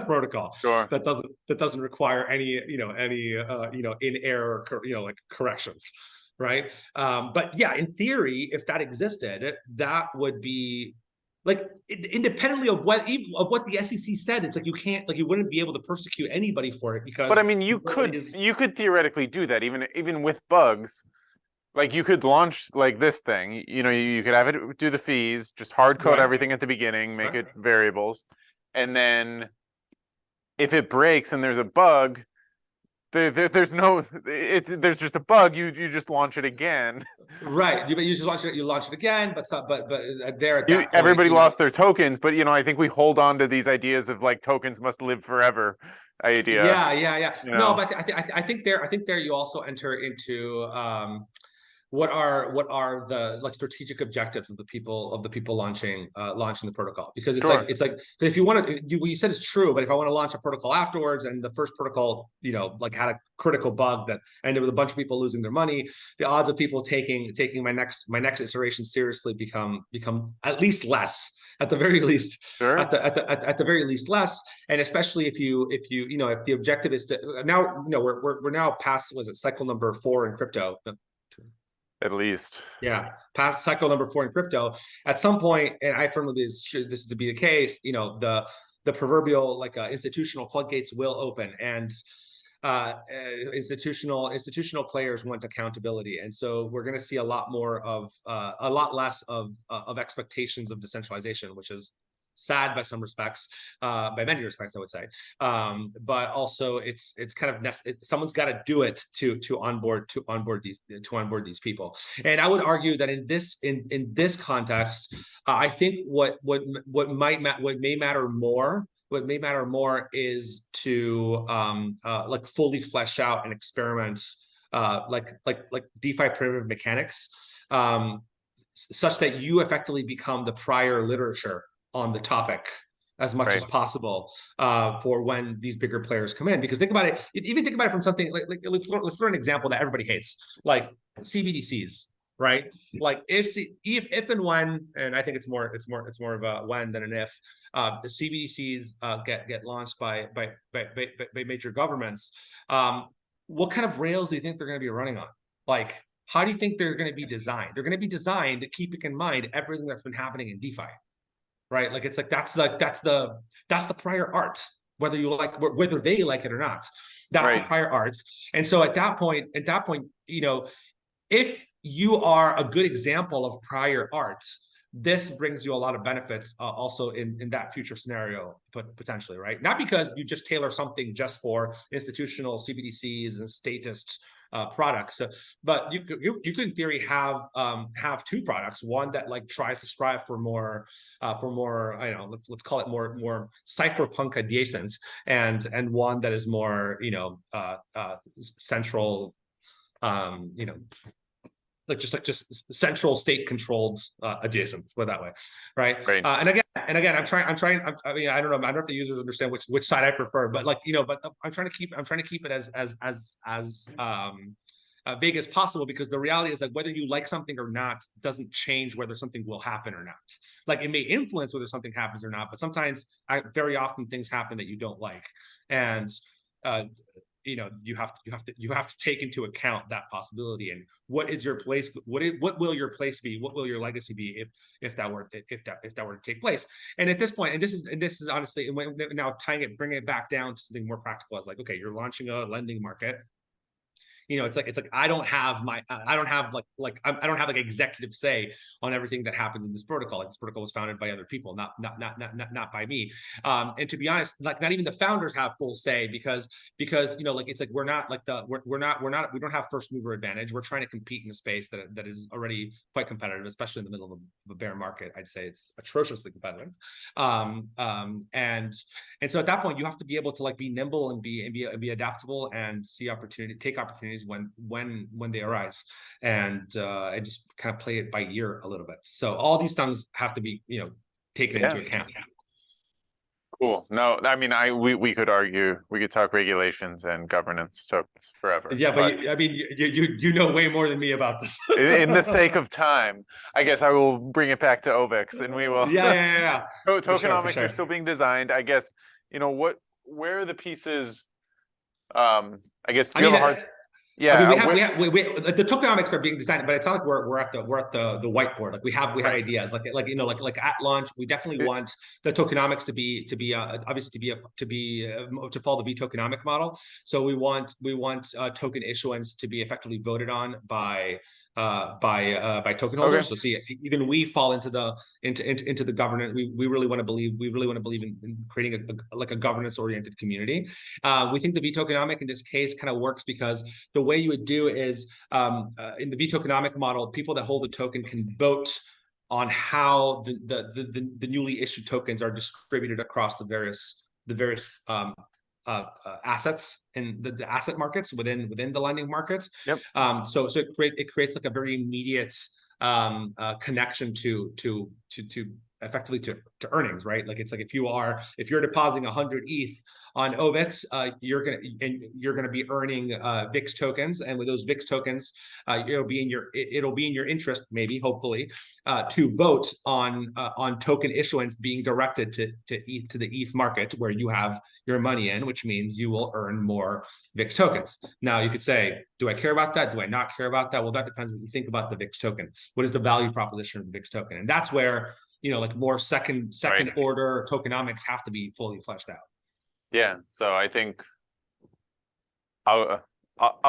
Speaker 2: protocol.
Speaker 1: Sure.
Speaker 2: that doesn't require any in error like corrections. Right. But yeah, in theory, if that existed, that would be like independently of what the SEC said. It's like you wouldn't be able to persecute anybody for it, because.
Speaker 1: But I mean, you could theoretically do that even with bugs. Like, you could launch like this thing. You could have it do the fees, just hard code everything at the beginning, make it variables, and then if it breaks and there's a bug. There's just a bug. You just launch it again.
Speaker 2: Right. You just launch it. You launch it again, but there at that point,
Speaker 1: everybody lost their tokens. But I think we hold on to these ideas of like tokens must live forever. Idea.
Speaker 2: Yeah. No, but I think there you also enter into what are the like strategic objectives of the people launching the protocol, because it's like if you want to, what you said is true, but if I want to launch a protocol afterwards and the first protocol like had a critical bug that ended with a bunch of people losing their money, the odds of people taking my next iteration seriously become at least less, at the very least.
Speaker 1: Sure.
Speaker 2: at the very least less. And especially if the objective is to now, we're now past, was it cycle number 4 in crypto?
Speaker 1: At least.
Speaker 2: Yeah, past cycle number 4 in crypto. At some point, and I firmly believe this is to be the case, the proverbial like institutional floodgates will open, and institutional players want accountability, and so we're going to see a lot less of expectations of decentralization, which is sad by some respects, by many respects, I would say. But also it's kind of someone's got to do it to onboard these people. And I would argue that in this context, I think what may matter more is to like fully flesh out and experiment like DeFi primitive mechanics, such that you effectively become the prior literature on the topic, as much as possible for when these bigger players come in. Because think about it, even think about it from something like let's throw an example that everybody hates, like CBDCs, right? Like if and when, and I think it's more of a when than an if, the CBDCs get launched by major governments. What kind of rails do you think they're going to be running on? Like, how do you think they're going to be designed? They're going to be designed to keep in mind everything that's been happening in DeFi. Right, like it's like that's the prior art, whether they like it or not. That's the prior art. And so at that point, you know, if you are a good example of prior art, this brings you a lot of benefits also in that future scenario, but potentially, right? Not because you just tailor something just for institutional CBDCs and statist products, but you could in theory have two products, one that like tries to strive for more I don't know, let's call it more cypherpunk adjacent, and one that is more, you know, central, you know, like just central state controlled adjacent, put it that way, right? And again, I'm trying. I mean, I don't know. I don't know if the users understand which side I prefer, but like, you know, but I'm trying to keep it as vague as possible, because the reality is that whether you like something or not doesn't change whether something will happen or not. Like, it may influence whether something happens or not, but sometimes, very often, things happen that you don't like, and you know, you have to take into account that possibility. And what is your place? What will your place be? What will your legacy be if that were to take place? And at this point, and this is honestly, now bringing it back down to something more practical, is like, okay, you're launching a lending market. You know, it's like I don't have executive say on everything that happens in this protocol. Like, this protocol was founded by other people, not by me. And to be honest, like, not even the founders have full say, because you know, like, it's like we don't have first mover advantage. We're trying to compete in a space that is already quite competitive, especially in the middle of a bear market. I'd say it's atrociously competitive. And so at that point, you have to be able to like be nimble and be adaptable and take opportunities when they arise, and just kind of play it by ear a little bit. So all these things have to be, you know, taken into account.
Speaker 1: Cool. No, I mean, we could argue, we could talk regulations and governance tokens forever.
Speaker 2: Yeah, but I mean, you know way more than me about this.
Speaker 1: in the sake of time, I guess I will bring it back to ovix, and we will.
Speaker 2: Yeah.
Speaker 1: Tokenomics are still being designed. I guess, you know, where are the pieces? I guess, do you have a hard? Yeah,
Speaker 2: I mean, the tokenomics are being designed, but it's not like we're at the whiteboard. Like, we have ideas. Like you know, like at launch, we definitely want the tokenomics to be obviously to follow the tokenomic model. So we want token issuance to be effectively voted on by token holders. So see, even we fall into the governance. We really want to believe in creating a governance oriented community. We think the tokenomic in this case kind of works, because the way you would do is, in the tokenomic model, people that hold the token can vote on how the newly issued tokens are distributed across the various assets in the asset markets within the lending markets.
Speaker 1: Yep.
Speaker 2: So it creates like a very immediate connection to effectively to earnings, right? Like, it's like if you're depositing 100 ETH on ovix, you're gonna be earning VIX tokens, and with those VIX tokens, it'll be in your interest, maybe, hopefully, to vote on token issuance being directed to the ETH market, where you have your money in, which means you will earn more VIX tokens. Now, you could say, do I care about that? Do I not care about that? Well, that depends what you think about the VIX token. What is the value proposition of the VIX token? And that's where, you know, like, more second order tokenomics have to be fully fleshed out.
Speaker 1: Yeah. So I think I'll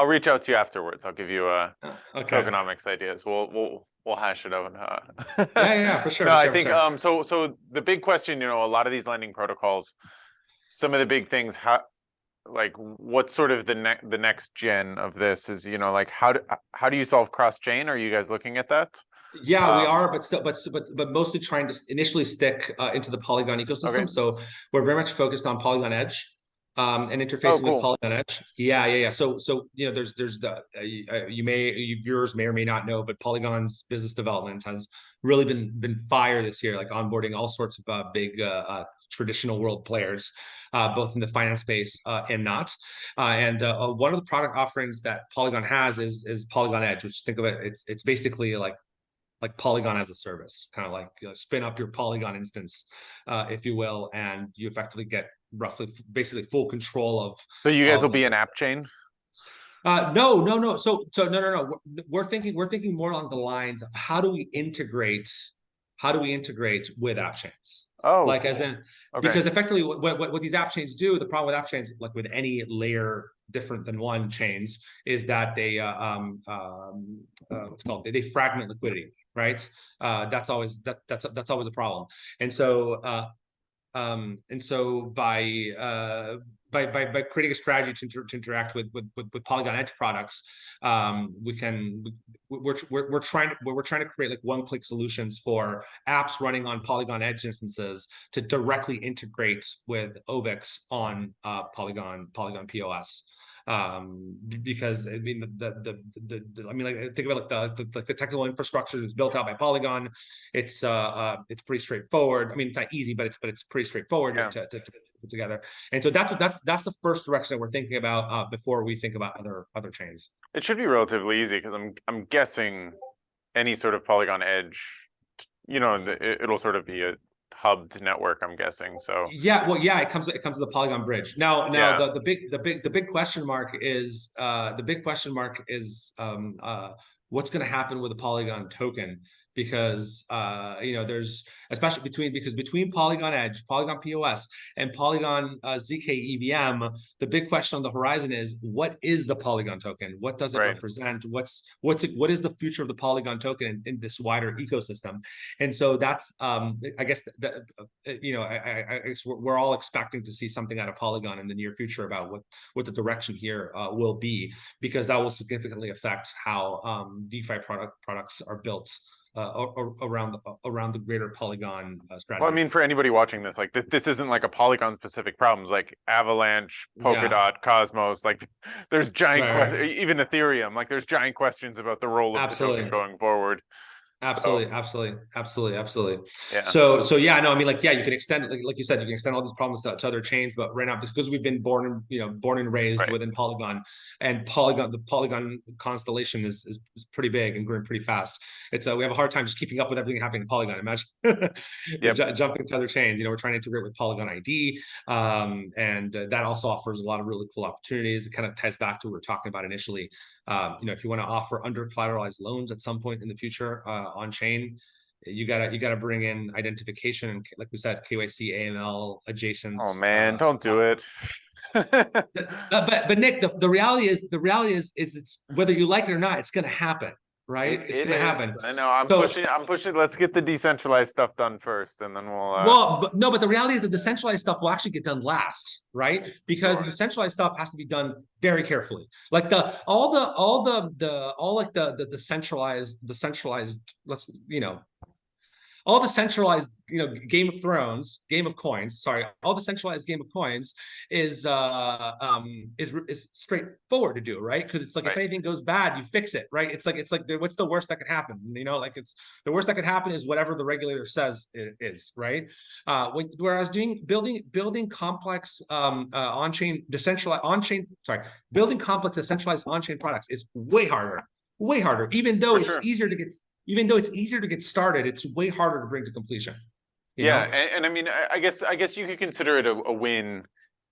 Speaker 1: reach out to you afterwards. I'll give you tokenomics ideas. We'll hash it out.
Speaker 2: Yeah, for sure.
Speaker 1: No, I think so the big question, you know, a lot of these lending protocols, some of the big things, like, what's sort of the next gen of this is, you know, like, how do you solve cross chain? Are you guys looking at that?
Speaker 2: Yeah, we are, but mostly trying to initially stick into the Polygon ecosystem. So we're very much focused on Polygon Edge. and
Speaker 1: Oh,
Speaker 2: interfacing with
Speaker 1: cool.
Speaker 2: Polygon Edge. Yeah. So you know, there's the viewers may or may not know, but Polygon's business development has really been fire this year, like onboarding all sorts of big traditional world players, both in the finance space and not. And one of the product offerings that Polygon has is Polygon Edge, which, think of it, it's basically like Polygon as a service, kind of like, you know, spin up your Polygon instance, if you will, and you effectively get basically full control
Speaker 1: So you guys will
Speaker 2: of
Speaker 1: be an app chain?
Speaker 2: no. No. We're thinking more along the lines of how do we integrate with app chains?
Speaker 1: Oh,
Speaker 2: Like,
Speaker 1: cool.
Speaker 2: as in,
Speaker 1: Okay.
Speaker 2: because effectively what these app chains do, the problem with app chains, like with any layer different than one chains, is that they what's called, they fragment liquidity, right? That's always that's always a problem. And so by creating a strategy to interact with Polygon Edge products, we're trying to create like one-click solutions for apps running on Polygon Edge instances to directly integrate with ovix on Polygon POS. Because I mean like, think about like the technical infrastructure that's built out by Polygon. It's pretty straightforward. I mean, it's not easy, but it's pretty straightforward to put together. And so that's the first direction that we're thinking about before we think about other chains.
Speaker 1: It should be relatively easy, because I'm guessing any sort of Polygon Edge, you know, it'll sort of be a hubbed network, I'm guessing. So
Speaker 2: yeah, well, yeah, it comes with the Polygon bridge. Now
Speaker 1: yeah.
Speaker 2: the big question mark is what's going to happen with the Polygon token, because you know, there's, especially between Polygon Edge, Polygon POS, and Polygon ZK EVM, the big question on the horizon is, what is the Polygon token? What does it
Speaker 1: Right.
Speaker 2: represent? What is the future of the Polygon token in this wider ecosystem? And so that's I guess that you know, I we're all expecting to see something out of Polygon in the near future about what the direction here will be, because that will significantly affect how DeFi products are built around the greater Polygon strategy.
Speaker 1: Well, I mean, for anybody watching this, like this isn't like a Polygon specific problems, like Avalanche, Polkadot, Cosmos, like there's giant even Ethereum, like there's giant questions about the role of the token going forward.
Speaker 2: Absolutely.
Speaker 1: Yeah.
Speaker 2: So yeah, no, I mean, like, yeah, you can extend, like you said, you can extend all these problems to other chains, but right now, because we've been born and raised within Polygon, and the Polygon constellation is pretty big and growing pretty fast. It's we have a hard time just keeping up with everything happening in Polygon. Imagine jumping to other chains. You know, we're trying to integrate with Polygon ID, and that also offers a lot of really cool opportunities. It kind of ties back to what we were talking about initially. You know, if you want to offer under collateralized loans at some point in the future on chain, you gotta bring in identification and, like we said, KYC, AML, adjacent.
Speaker 1: Oh man, don't do it.
Speaker 2: but Nick, the reality is it's, whether you like it or not, it's gonna happen. Right, it's gonna happen.
Speaker 1: I know. I'm pushing. Let's get the decentralized stuff done first, and then we'll.
Speaker 2: But the reality is that the decentralized stuff will actually get done last, right? Because the decentralized stuff has to be done very carefully. Like the centralized, let's, you know, all the centralized, you know, Game of Coins, all the centralized Game of Coins is straightforward to do, right? Because it's like, if anything goes bad, you fix it, right? It's like what's the worst that could happen? You know, like, it's the worst that could happen is whatever the regulator says it is, right? Whereas building complex building complex decentralized on-chain products is way harder. Even though it's easier to get started, it's way harder to bring to completion.
Speaker 1: And I mean, I guess you could consider it a win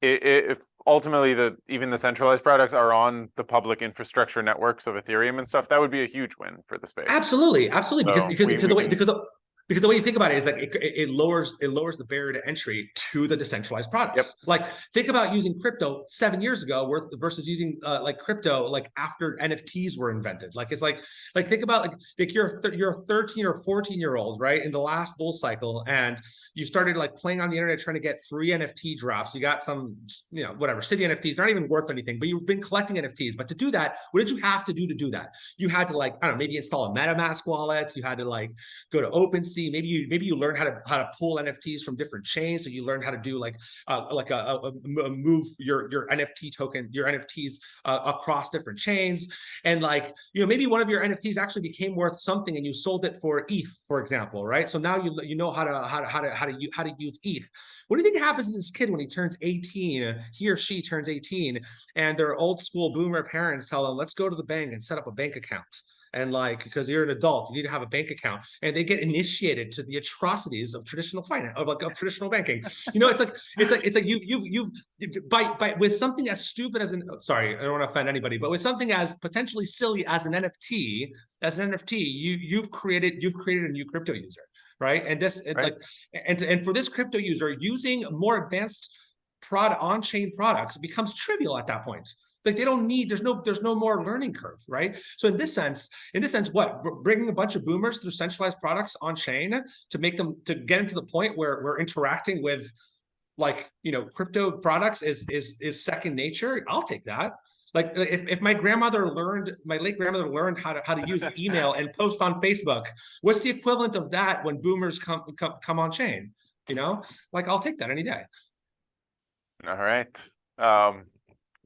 Speaker 1: if ultimately even the centralized products are on the public infrastructure networks of Ethereum and stuff. That would be a huge win for the space.
Speaker 2: Absolutely, so because the way you think about it is that it lowers the barrier to entry to the decentralized products. Like, think about using crypto 7 years ago versus using like crypto like after NFTs were invented. Like, it's like think about like you're a 13 or 14-year-old, right, in the last bull cycle, and you started like playing on the internet trying to get free NFT drops. You got some, you know, whatever city NFTs, not even worth anything, but you've been collecting NFTs. But to do that, what did you have to do that? You had to, like, I don't know, maybe install a MetaMask wallet. You had to like go to OpenSea. see, maybe you learn how to pull NFTs from different chains. So you learn how to do like move your NFT token, your NFTs across different chains. And like, you know, maybe one of your NFTs actually became worth something and you sold it for ETH, for example, right? So now you know how to use ETH. What do you think happens to this kid when he turns 18? He or she turns 18, and their old school boomer parents tell them, let's go to the bank and set up a bank account. And like, because you're an adult, you need to have a bank account, and they get initiated to the atrocities of traditional finance, of traditional banking. You know, it's like you by with something as stupid as sorry, I don't want to offend anybody, but with something as potentially silly as an NFT, you've created a new crypto user, right? And this right. Like, and for this crypto user, using more advanced on-chain products becomes trivial at that point. Like they don't need, there's no more learning curve, right? So in this sense, what, bringing a bunch of boomers through centralized products on chain to make them, to get them to the point where we're interacting with, like, you know, crypto products is second nature. I'll take that. Like if my late grandmother learned how to use email and post on Facebook, what's the equivalent of that when boomers come on chain? You know, like I'll take that any day.
Speaker 1: All right.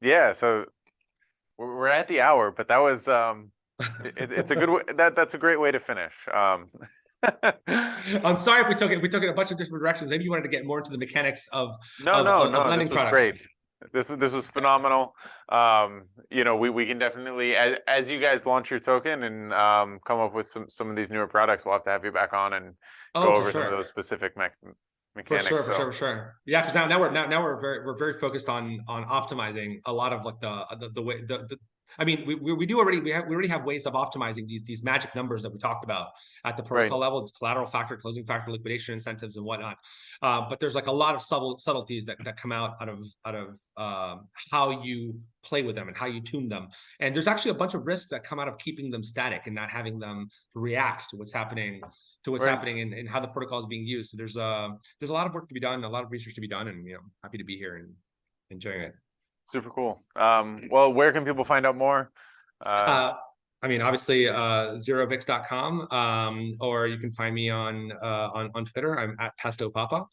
Speaker 1: Yeah, so we're at the hour, but that was it's a good way, that's a great way to finish. I'm
Speaker 2: sorry if we took it in a bunch of different directions. Maybe you wanted to get more into the mechanics of lending
Speaker 1: this was
Speaker 2: products.
Speaker 1: Great. This was phenomenal. You know, we can definitely, as you guys launch your token and come up with some of these newer products, we'll have to have you back on and go over some of those specific mechanics.
Speaker 2: For sure. Yeah, because now we're very focused on optimizing a lot of like the way I mean, we already have ways of optimizing these magic numbers that we talked about at the protocol level. It's collateral factor, closing factor, liquidation incentives, and whatnot. But there's like a lot of subtleties that come out of how you play with them and how you tune them. And there's actually a bunch of risks that come out of keeping them static and not having them react to what's happening and how the protocol is being used. So there's a lot of work to be done, a lot of research to be done, and, you know, happy to be here and enjoying it.
Speaker 1: Super cool. Well, where can people find out more?
Speaker 2: I mean, obviously, zerovix.com, or you can find me on Twitter. I'm at Pesto Papa.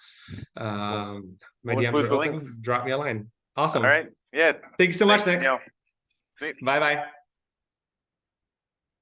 Speaker 2: My DMs are open. Drop me a line. Awesome.
Speaker 1: All right. Yeah.
Speaker 2: Thank you so much, Nick.
Speaker 1: See you.
Speaker 2: Bye-bye.